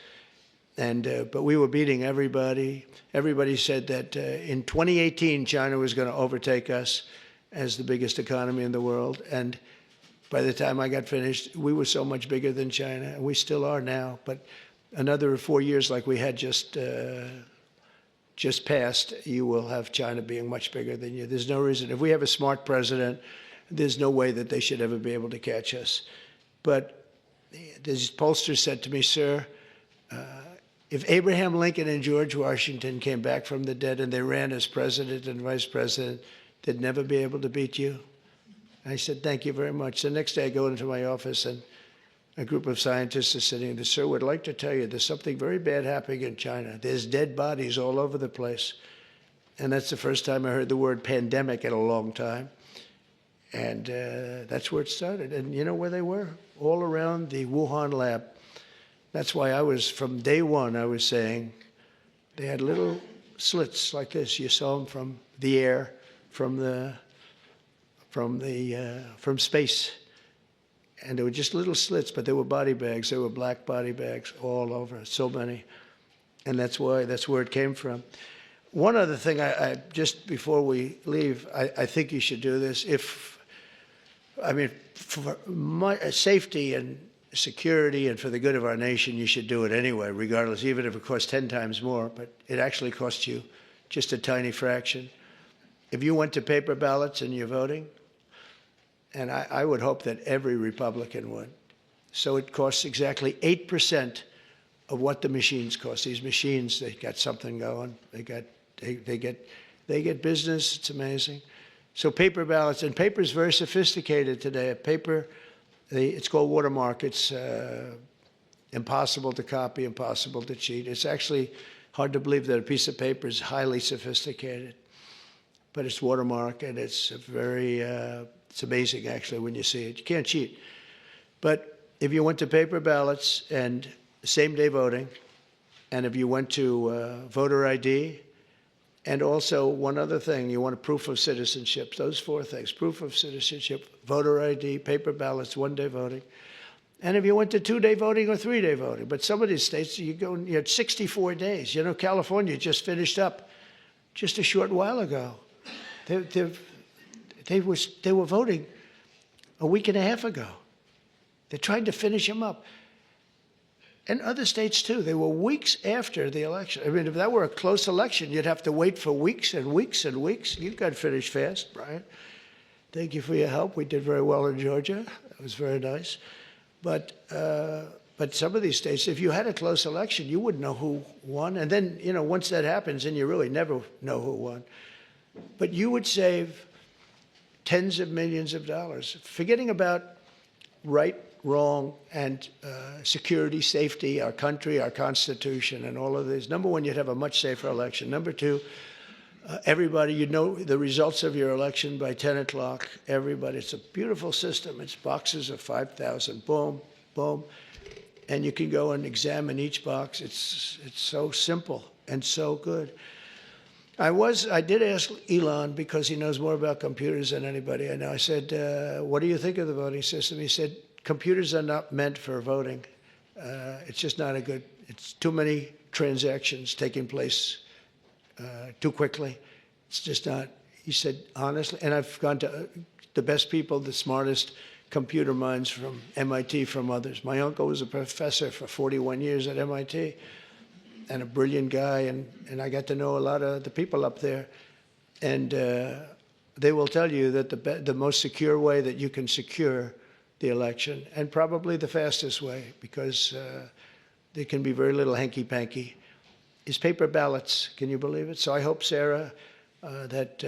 But we were beating everybody. Everybody said that in 2018, China was going to overtake us as the biggest economy in the world. And by the time I got finished, we were so much bigger than China, and we still are now. But another 4 years like we had just passed, you will have China being much bigger than you. There's no reason. If we have a smart president, there's no way that they should ever be able to catch us. But this pollster said to me, sir, if Abraham Lincoln and George Washington came back from the dead and they ran as president and vice president, they'd never be able to beat you. I said, thank you very much. The next day I go into my office and a group of scientists are sitting there. Sir, would like to tell you there's something very bad happening in China. There's dead bodies all over the place. And that's the first time I heard the word pandemic in a long time. And that's where it started. And you know where they were? All around the Wuhan lab. That's why from day one, I was saying they had little slits like this. You saw them from the air, from space. And they were just little slits, but they were body bags. They were black body bags all over, so many. And that's where it came from. One other thing, just before we leave, I think you should do this. For my safety and security and for the good of our nation, you should do it anyway, regardless, even if it costs 10 times more, but it actually costs you just a tiny fraction. If you went to paper ballots and you're voting, and I would hope that every Republican would, so it costs exactly 8% of what the machines cost. These machines, they got something going. They got They get business. It's amazing. So paper ballots, and paper is very sophisticated today. It's called watermark. It's impossible to copy, impossible to cheat. It's actually hard to believe that a piece of paper is highly sophisticated, but it's watermark, and it's it's amazing actually when you see it. You can't cheat. But if you went to paper ballots and same-day voting, and if you went to voter ID, and also one other thing, you want a proof of citizenship. Those four things: proof of citizenship, voter ID, paper ballots, one-day voting. And if you went to 2-day voting or 3-day voting, but some of these states, you had 64 days. You know, California just finished up just a short while ago. They were voting a week and a half ago. They're trying to finish them up. And other states, too. They were weeks after the election. I mean, if that were a close election, you'd have to wait for weeks and weeks and weeks. You got finished fast, Brian. Thank you for your help. We did very well in Georgia. That was very nice. But some of these states, if you had a close election, you wouldn't know who won. And then, you know, once that happens, then you really never know who won. But you would save tens of millions of dollars. Forgetting about right, wrong, and security, safety, our country, our Constitution, and all of this. Number one, you'd have a much safer election. Number two, everybody, you'd know the results of your election by 10 o'clock. Everybody, it's a beautiful system. It's boxes of 5,000, boom, boom. And you can go and examine each box. It's so simple and so good. I did ask Elon, because he knows more about computers than anybody I know. I said, what do you think of the voting system? He said, computers are not meant for voting. It's just not it's too many transactions taking place too quickly. It's just not, he said, honestly, and I've gone to the best people, the smartest computer minds from MIT, from others. My uncle was a professor for 41 years at MIT, and a brilliant guy, and I got to know a lot of the people up there. And they will tell you that the most secure way that you can secure the election, and probably the fastest way, because there can be very little hanky-panky, is paper ballots. Can you believe it? So I hope, Sarah, that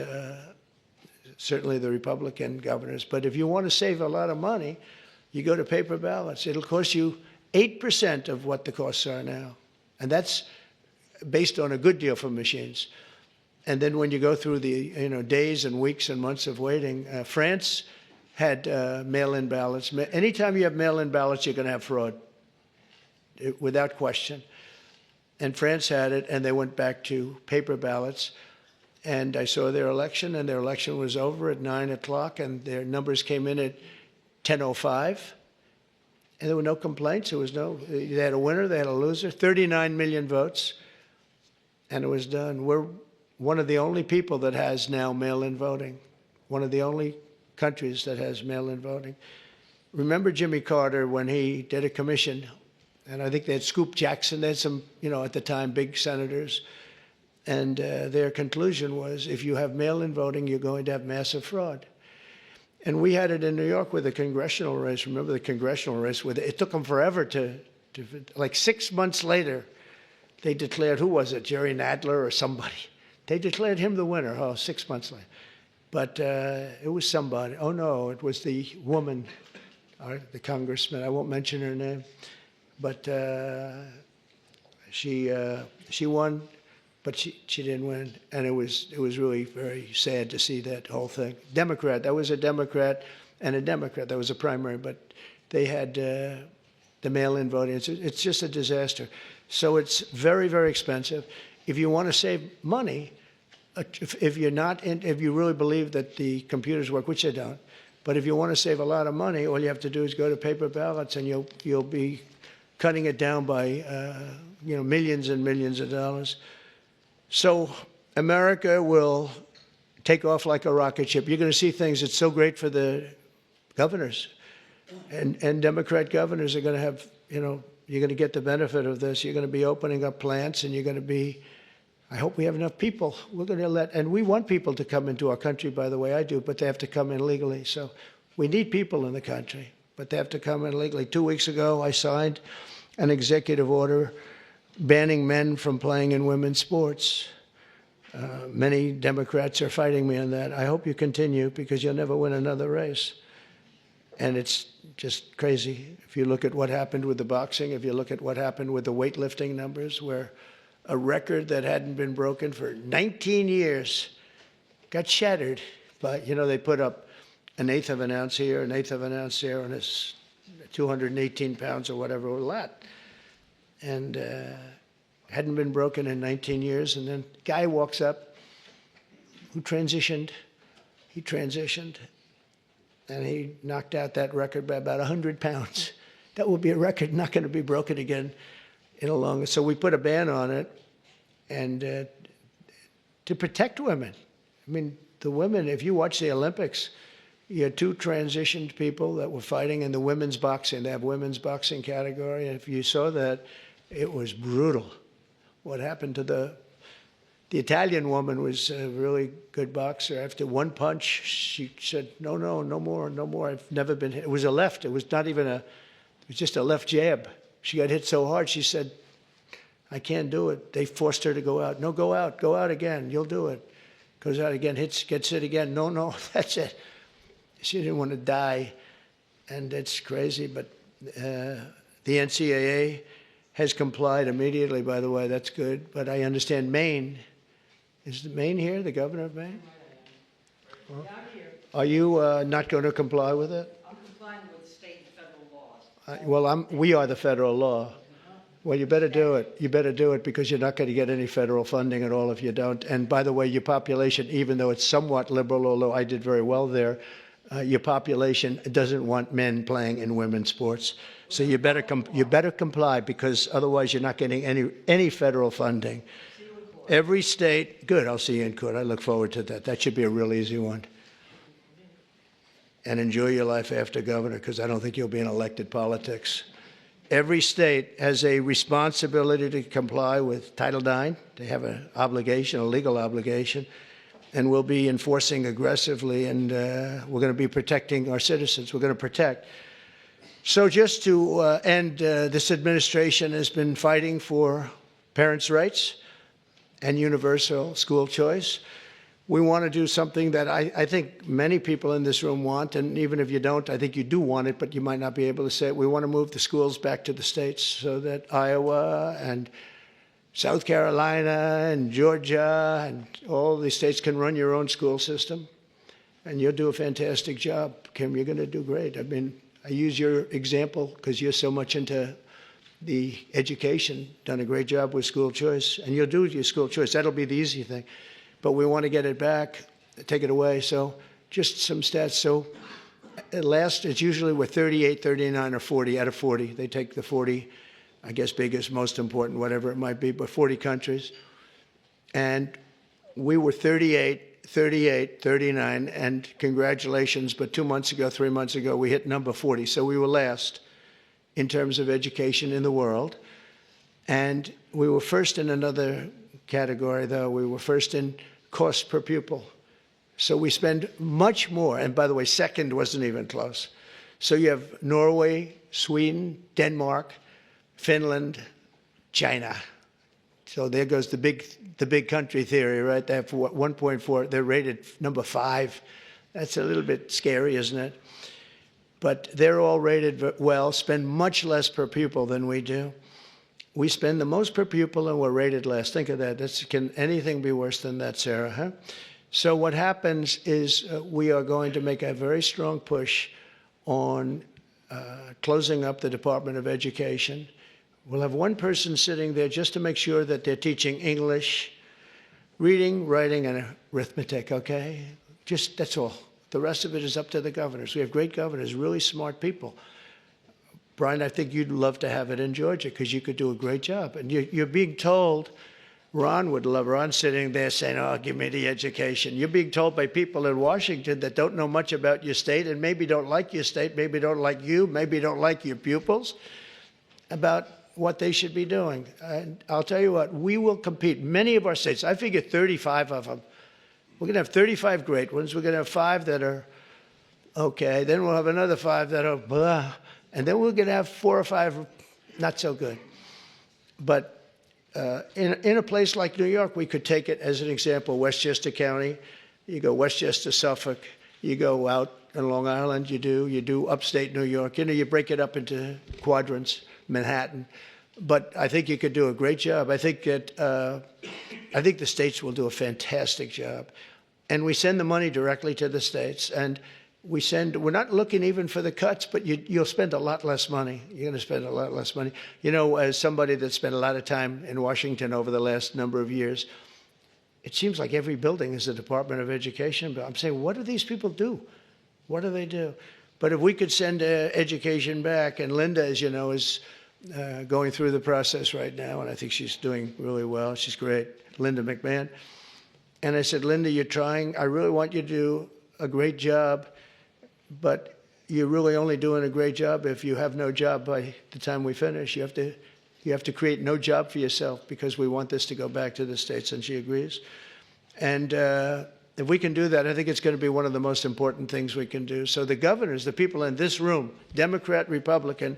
certainly the Republican governors, but if you want to save a lot of money, you go to paper ballots. It'll cost you 8% of what the costs are now. And that's based on a good deal for machines. And then when you go through the days and weeks and months of waiting, France had mail-in ballots. Anytime you have mail-in ballots, you're going to have fraud, without question. And France had it, and they went back to paper ballots. And I saw their election, and their election was over at 9 o'clock, and their numbers came in at 10:05. And there were no complaints. They had a winner, they had a loser, 39 million votes, and it was done. We're one of the only people that has now mail-in voting, one of the only countries that has mail-in voting. Remember Jimmy Carter when he did a commission, and I think they had Scoop Jackson, they had some, at the time, big senators, and their conclusion was, if you have mail-in voting, you're going to have massive fraud. And we had it in New York with the congressional race. Remember the congressional race? It took them forever like 6 months later, they declared, who was it, Jerry Nadler or somebody? They declared him the winner, 6 months later. But it was somebody. Oh, no, it was the woman, the congressman. I won't mention her name. But she won, but she didn't win. And it was really very sad to see that whole thing. Democrat, that was a Democrat and a Democrat. That was a primary, but they had the mail-in voting. It's just a disaster. So it's very, very expensive. If you want to save money, if you really believe that the computers work, which they don't, but if you want to save a lot of money, all you have to do is go to paper ballots, and you'll be cutting it down by millions and millions of dollars. So America will take off like a rocket ship. You're going to see things. It's so great for the governors, and Democrat governors are going to have, you're going to get the benefit of this. You're going to be opening up plants, and you're going to be, I hope we have enough people. We're going to and we want people to come into our country, by the way, I do, but they have to come in legally. So we need people in the country, but they have to come in legally. 2 weeks ago, I signed an executive order banning men from playing in women's sports. Many Democrats are fighting me on that. I hope you continue because you'll never win another race. And it's just crazy. If you look at what happened with the boxing, if you look at what happened with the weightlifting numbers, where a record that hadn't been broken for 19 years got shattered. But, you know, they put up an eighth of an ounce here, an eighth of an ounce there, and it's 218 pounds or whatever, a lot. And hadn't been broken in 19 years. And then a guy walks up who transitioned. He transitioned. And he knocked out that record by about 100 pounds. That will be a record not going to be broken again in a long. So we put a ban on it, and to protect women. I mean, the women. If you watch the Olympics, you had two transitioned people that were fighting in the women's boxing. They have women's boxing category, and if you saw that, it was brutal. What happened to the Italian woman was a really good boxer. After one punch, she said, no more, no more. I've never been hit. It was a left. It was not even it was just a left jab. She got hit so hard, she said, I can't do it. They forced her to go out. No, go out again. You'll do it. Goes out again, gets hit again. No, that's it. She didn't want to die. And it's crazy, but the NCAA has complied immediately, by the way. That's good. But I understand Maine. Is Maine here, the governor of Maine? Yeah, I'm here. Are you not going to comply with it? I'm complying with state and federal laws. We are the federal law. Well, you better do it. You better do it because you're not going to get any federal funding at all if you don't. And by the way, your population, even though it's somewhat liberal, although I did very well there, your population doesn't want men playing in women's sports. So you better comply because otherwise you're not getting any federal funding. Every state, good, I'll see you in court. I look forward to that. That should be a real easy one. And enjoy your life after governor, because I don't think you'll be in elected politics. Every state has a responsibility to comply with Title IX. They have an obligation, a legal obligation, and we'll be enforcing aggressively, and we're going to be protecting our citizens. We're going to protect. So just to end, this administration has been fighting for parents' rights and universal school choice. We want to do something that I think many people in this room want, and even if you don't, I think you do want it, but you might not be able to say it. We want to move the schools back to the states so that Iowa and South Carolina and Georgia and all these states can run your own school system. And you'll do a fantastic job, Kim. You're going to do great. I mean, I use your example because you're so much into the education, done a great job with school choice, and you'll do your school choice. That'll be the easy thing. But we want to get it back, take it away. So just some stats. So at last, it's usually we're 38, 39, or 40 out of 40. They take the 40, I guess, biggest, most important, whatever it might be, but 40 countries. And we were 38, 39, and congratulations, but 2 months ago, 3 months ago, we hit number 40. So we were last in terms of education in the world. And we were first in another category, though. We were first in cost per pupil. So we spend much more. And by the way, second wasn't even close. So you have Norway, Sweden, Denmark, Finland, China. So there goes the big country theory, right? They have 1.4. They're rated number 5. That's a little bit scary, isn't it? But they're all rated well, spend much less per pupil than we do. We spend the most per pupil and we're rated less. Think of that. Can anything be worse than that, Sarah? Huh? So what happens is we are going to make a very strong push on closing up the Department of Education. We'll have one person sitting there just to make sure that they're teaching English, reading, writing, and arithmetic, okay? Just that's all. The rest of it is up to the governors. We have great governors, really smart people. Brian, I think you'd love to have it in Georgia because you could do a great job. And you're being told, Ron would love, Ron sitting there saying, oh, give me the education. You're being told by people in Washington that don't know much about your state and maybe don't like your state, maybe don't like you, maybe don't like your pupils, about what they should be doing. And I'll tell you what, we will compete. Many of our states, I figure 35 of them, we're going to have 35 great ones. We're going to have 5 that are okay. Then we'll have another 5 that are blah. And then we're going to have 4 or 5 not so good. But in a place like New York, we could take it as an example, Westchester County. You go Westchester, Suffolk. You go out on Long Island. You do upstate New York. You break it up into quadrants, Manhattan. But I think you could do a great job. I think the states will do a fantastic job. And we send the money directly to the states. And we're not looking even for the cuts, but you'll spend a lot less money. You're going to spend a lot less money. As somebody that spent a lot of time in Washington over the last number of years, it seems like every building is a Department of Education. But I'm saying, what do these people do? What do they do? But if we could send education back, and Linda, as you know, is going through the process right now, and I think she's doing really well. She's great, Linda McMahon. And I said, Linda, you're trying. I really want you to do a great job, but you're really only doing a great job if you have no job by the time we finish. You have to create no job for yourself because we want this to go back to the states, and she agrees. And if we can do that, I think it's going to be one of the most important things we can do. So the governors, the people in this room, Democrat, Republican,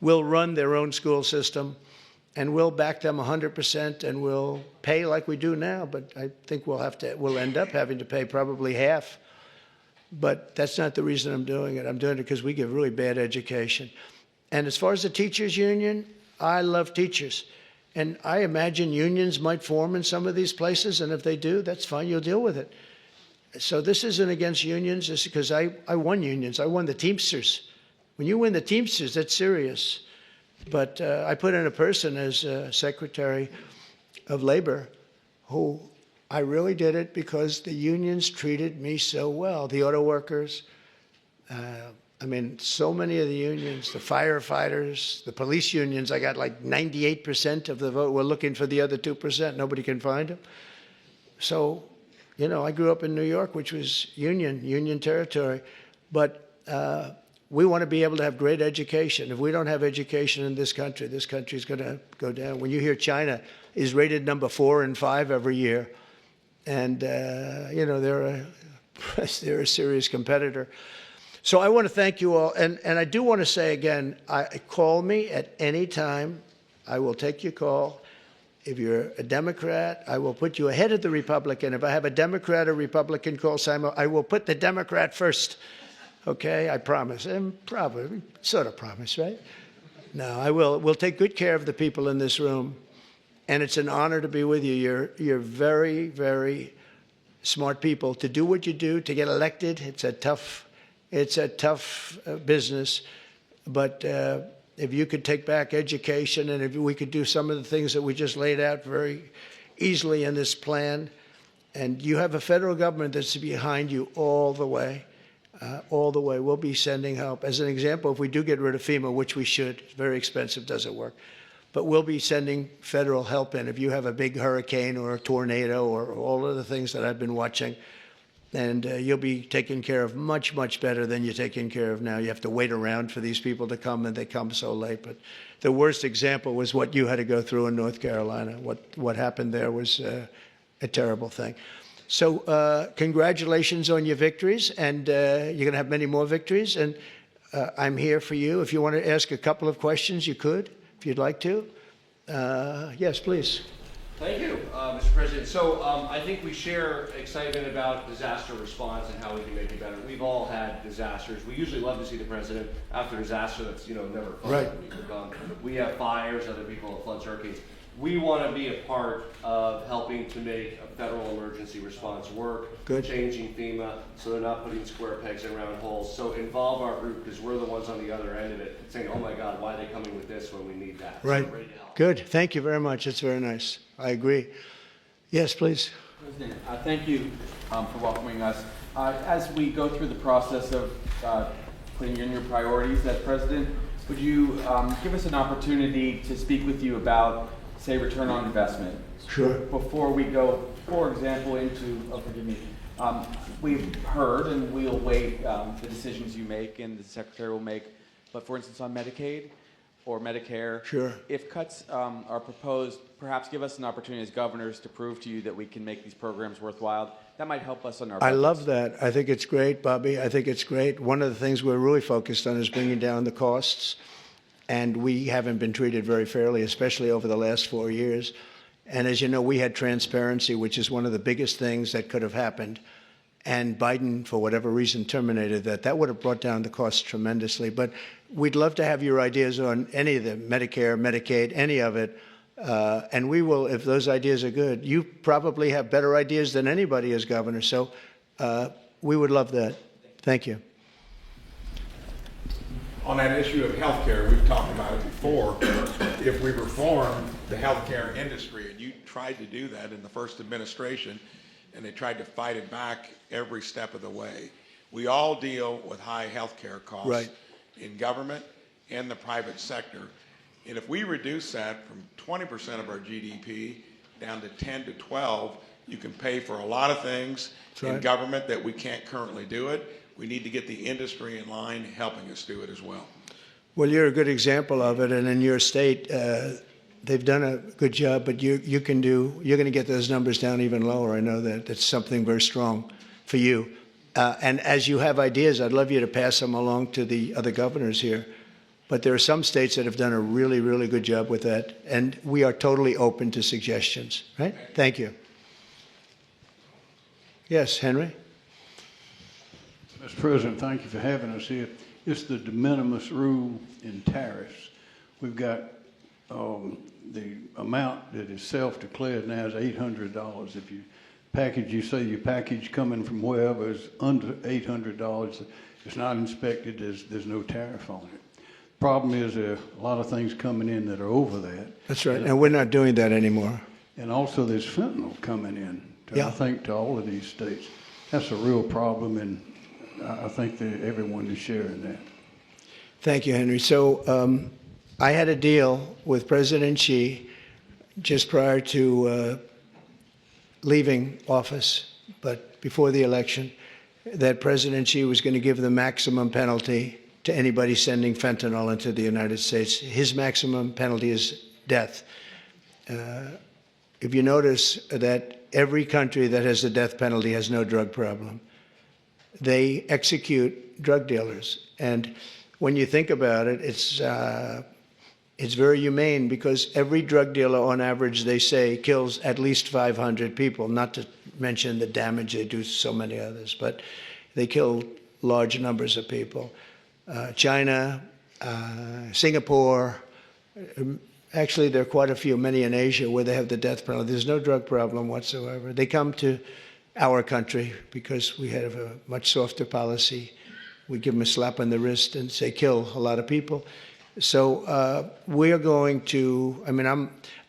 will run their own school system, and we'll back them 100%, and we'll pay like we do now. But I think we'll end up having to pay probably half. But that's not the reason I'm doing it. I'm doing it because we give really bad education. And as far as the teachers union, I love teachers. And I imagine unions might form in some of these places, and if they do, that's fine, you'll deal with it. So this isn't against unions, it's because I won unions. I won the Teamsters. When you win the Teamsters, that's serious. But I put in a person as Secretary of Labor who I really did it because the unions treated me so well. The auto workers, so many of the unions, the firefighters, the police unions, I got like 98% of the vote. We're looking for the other 2%. Nobody can find them. So, I grew up in New York, which was union territory. But we want to be able to have great education. If we don't have education in this country is going to go down. When you hear China is rated number 4 and 5 every year, and they're a serious competitor. So I want to thank you all, and I do want to say again, call me at any time. I will take your call. If you're a Democrat, I will put you ahead of the Republican. If I have a Democrat or Republican call, Simon, I will put the Democrat first. Okay, I promise. And probably, sort of promise, right? No, I will. We'll take good care of the people in this room. And it's an honor to be with you. You're very, very smart people. To do what you do, to get elected, it's a tough business. But if you could take back education, and if we could do some of the things that we just laid out very easily in this plan, and you have a federal government that's behind you all the way. We'll be sending help. As an example, if we do get rid of FEMA, which we should, it's very expensive, doesn't work. But we'll be sending federal help in. If you have a big hurricane or a tornado or all of the things that I've been watching, and you'll be taken care of much, much better than you're taken care of now. You have to wait around for these people to come, and they come so late. But the worst example was what you had to go through in North Carolina. What happened there was a terrible thing. So congratulations on your victories, and you're going to have many more victories. And I'm here for you. If you want to ask a couple of questions, you could, if you'd like to. Yes, please. Thank you, Mr. President. So I think we share excitement about disaster response and how we can make it better. We've all had disasters. We usually love to see the president after disaster that's never fun. Right. We have fires, other people have floods, hurricanes. We want to be a part of helping to make a federal emergency response work, Good. Changing FEMA so they're not putting square pegs in round holes. So involve our group because we're the ones on the other end of it saying, oh my God, why are they coming with this when we need that? Right. So we're ready to help. Good. Thank you very much. It's very nice. I agree. Yes, please. President, thank you for welcoming us. As we go through the process of putting in your priorities as president, would you give us an opportunity to speak with you about, say, return on investment? Sure. Before we go, for example, into, we've heard and we'll wait the decisions you make and the Secretary will make, but for instance on Medicaid or Medicare, Sure. if cuts are proposed, perhaps give us an opportunity as governors to prove to you that we can make these programs worthwhile. That might help us on our I budgets. love that. I think it's great, Bobby. I think it's great. One of the things we're really focused on is bringing down the costs, and we haven't been treated very fairly, especially over the last 4 years. And as you know, we had transparency, which is one of the biggest things that could have happened. And Biden, for whatever reason, terminated that. That would have brought down the cost tremendously. But we'd love to have your ideas on any of the Medicare, Medicaid, any of it. And we will, if those ideas are good. You probably have better ideas than anybody as governor. So we would love that. Thank you. On that issue of healthcare, we've talked about it before. If we reform the healthcare industry, and you tried to do that in the first administration, and they tried to fight it back every step of the way. We all deal with high healthcare costs in government and the private sector. And if we reduce that from 20% of our GDP down to 10 to 12, you can pay for a lot of things in government that we can't currently do it. We need to get the industry in line helping us do it as well. Well, you're a good example of it, and in your state, they've done a good job, but you're going to get those numbers down even lower. I know that. That's something very strong for you. And as you have ideas, I'd love you to pass them along to the other governors here. But there are some states that have done a really, really good job with that, and we are totally open to suggestions, right? Thank you. Yes, Henry? Mr. President, thank you for having us here. It's the de minimis rule in tariffs. We've got the amount that is self-declared now is $800. If you say your package coming from wherever is under $800, it's not inspected, there's no tariff on it. Problem is there are a lot of things coming in that are over that. That's right, and we're not doing that anymore. And also there's fentanyl coming in, I think, to all of these states. That's a real problem, and I think that everyone is sharing that. Thank you, Henry. So I had a deal with President Xi just prior to leaving office, but before the election, that President Xi was going to give the maximum penalty to anybody sending fentanyl into the United States. His maximum penalty is death. If you notice that every country that has the death penalty has no drug problem, they execute drug dealers. And when you think about it, it's very humane, because every drug dealer, on average, they say, kills at least 500 people, not to mention the damage they do to so many others, but they kill large numbers of people. China, Singapore, actually there are quite a few, many in Asia, where they have the death penalty. There's no drug problem whatsoever. They come to our country because we have a much softer policy. We give them a slap on the wrist and say, kill a lot of people. So we are going to,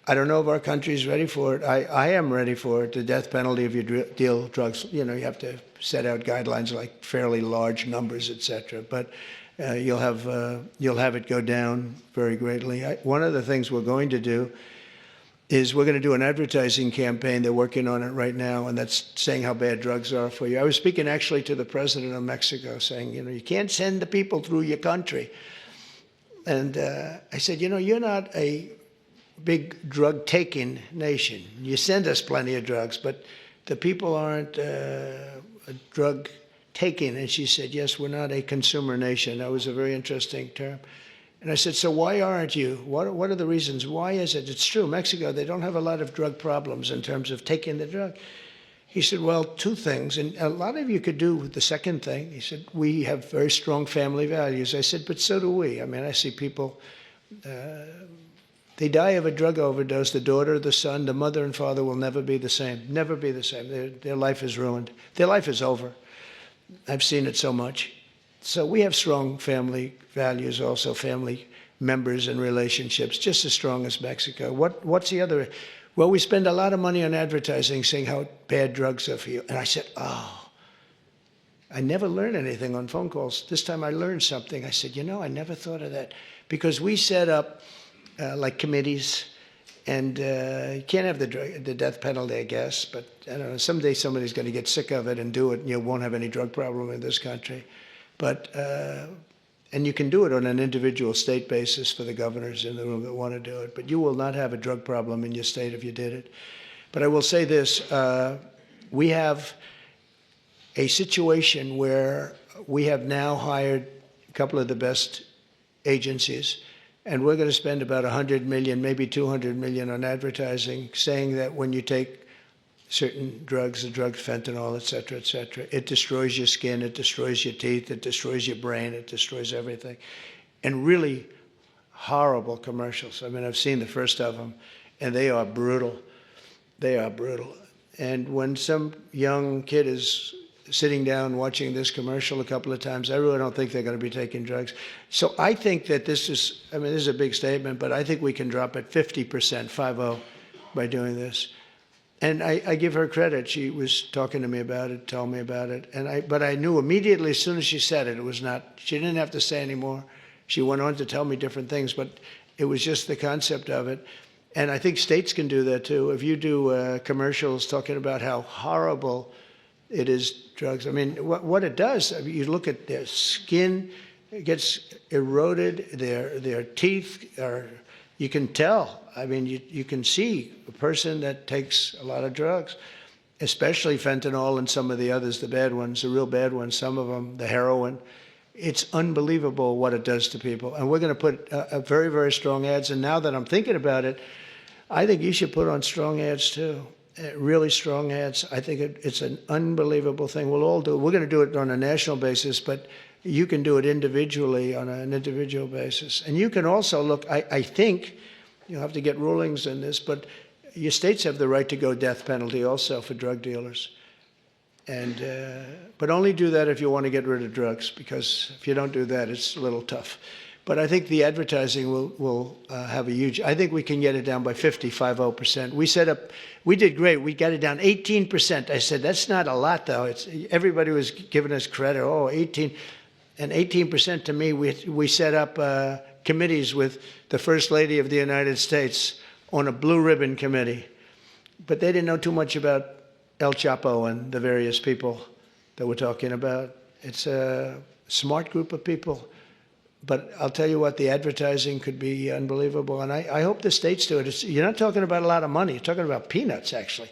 I don't know if our country is ready for it. I am ready for it, the death penalty if you deal drugs. You know, you have to set out guidelines like fairly large numbers, et cetera. But you'll have it go down very greatly. One of the things we're going to do is we're going to do an advertising campaign. They're working on it right now, and that's saying how bad drugs are for you. I was speaking actually to the president of Mexico, saying, you can't send the people through your country. And I said, you're not a big drug-taking nation. You send us plenty of drugs, but the people aren't drug-taking. And she said, yes, we're not a consumer nation. That was a very interesting term. And I said, so why aren't you? What are the reasons? Why is it? It's true, Mexico, they don't have a lot of drug problems in terms of taking the drug. He said, well, two things, and a lot of you could do the second thing. He said, we have very strong family values. I said, but so do we. I see people, they die of a drug overdose. The daughter, the son, the mother and father will never be the same, never be the same. Their life is ruined. Their life is over. I've seen it so much. So we have strong family values, also family members and relationships, just as strong as Mexico. What's the other? Well, we spend a lot of money on advertising saying how bad drugs are for you. And I said, I never learned anything on phone calls. This time I learned something. I said, I never thought of that. Because we set up like committees, and you can't have the death penalty, I guess, but I don't know, someday somebody's going to get sick of it and do it, and you won't have any drug problem in this country. But, and you can do it on an individual state basis for the governors in the room that want to do it, but you will not have a drug problem in your state if you did it. But I will say this, we have a situation where we have now hired a couple of the best agencies And we're going to spend about 100 million, maybe 200 million on advertising, saying that when you take certain drugs, the drugs, fentanyl, et cetera, it destroys your skin, it destroys your teeth, it destroys your brain, it destroys everything. And really horrible commercials. I mean, I've seen the first of them, and they are brutal. They are brutal. And when some young kid is sitting down watching this commercial a couple of times, I really don't think they're going to be taking drugs. So I think that this is, I mean, this is a big statement, but I think we can drop it 50%, 50, by doing this. And I give her credit. She was talking to me about it, told me about it. But I knew immediately as soon as she said it, it was not, she didn't have to say anymore. She went on to tell me different things, but it was just the concept of it. And I think states can do that too. If you do commercials talking about how horrible it is, drugs. I mean, what it does, I mean, you look at their skin, it gets eroded, their teeth are, you can tell. I mean, you can see a person that takes a lot of drugs, especially fentanyl and some of the others, the bad ones, the real bad ones, some of them, the heroin. It's unbelievable what it does to people. And we're going to put very, very strong ads. And now that I'm thinking about it, I think you should put on strong ads too. Really strong ads. I think it's an unbelievable thing. We'll all do it. We're going to do it on a national basis, but you can do it individually on an individual basis. And you can also look, I think, you'll have to get rulings in this, but your states have the right to go death penalty also for drug dealers. And but only do that if you want to get rid of drugs, because if you don't do that, it's a little tough. But I think the advertising will have a huge, I think we can get it down by 50%. We did great. We got it down 18%. I said, that's not a lot though. Everybody was giving us credit. Oh, 18. And 18% to me, we set up committees with the First Lady of the United States on a blue ribbon committee. But they didn't know too much about El Chapo and the various people that we're talking about. It's a smart group of people. But I'll tell you what, the advertising could be unbelievable. And I hope the states do it. You're not talking about a lot of money. You're talking about peanuts, actually.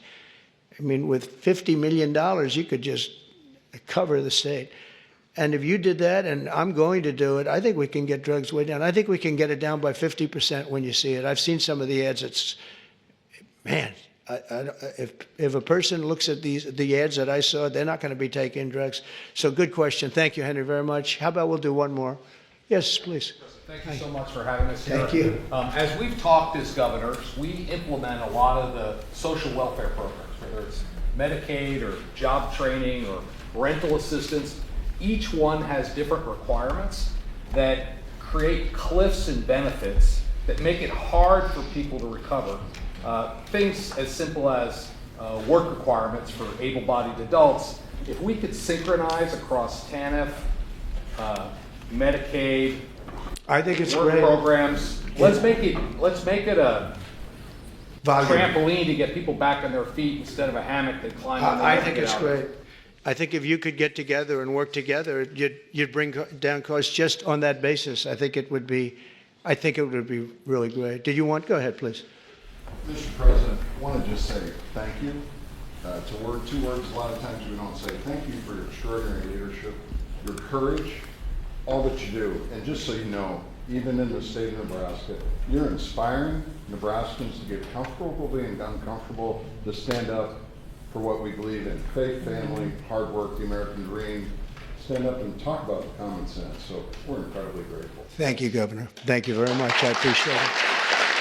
I mean, with $50 million, you could just cover the state. And if you did that, and I'm going to do it, I think we can get drugs way down. I think we can get it down by 50% when you see it. I've seen some of the ads. It's, man, if a person looks at the ads that I saw, they're not going to be taking drugs. So good question. Thank you, Henry, very much. How about we'll do one more? Yes, please. Thank you so much for having us here. Thank you. As we've talked as governors, we implement a lot of the social welfare programs, whether it's Medicaid or job training or rental assistance. Each one has different requirements that create cliffs and benefits that make it hard for people to recover. Things as simple as work requirements for able-bodied adults. If we could synchronize across TANF, Medicaid, I think it's work great. programs. Let's make it a Volume. trampoline to get people back on their feet instead of a hammock they climb on. I think it's great. I think if you could get together and work together, you'd bring down costs just on that basis. I think it would be really great. Did you want? Go ahead, please. Mr. President, I want to just say thank you. It's two words. A lot of times we don't say thank you for your extraordinary leadership, your courage, all that you do. And just so you know, even in the state of Nebraska, you're inspiring Nebraskans to get comfortable being uncomfortable, to stand up for what we believe in: faith, family, hard work, the American dream. Stand up and talk about the common sense. So we're incredibly grateful. Thank you, Governor. Thank you very much. I appreciate it.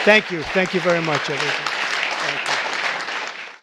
Thank you. Thank you very much, everyone. Thank you.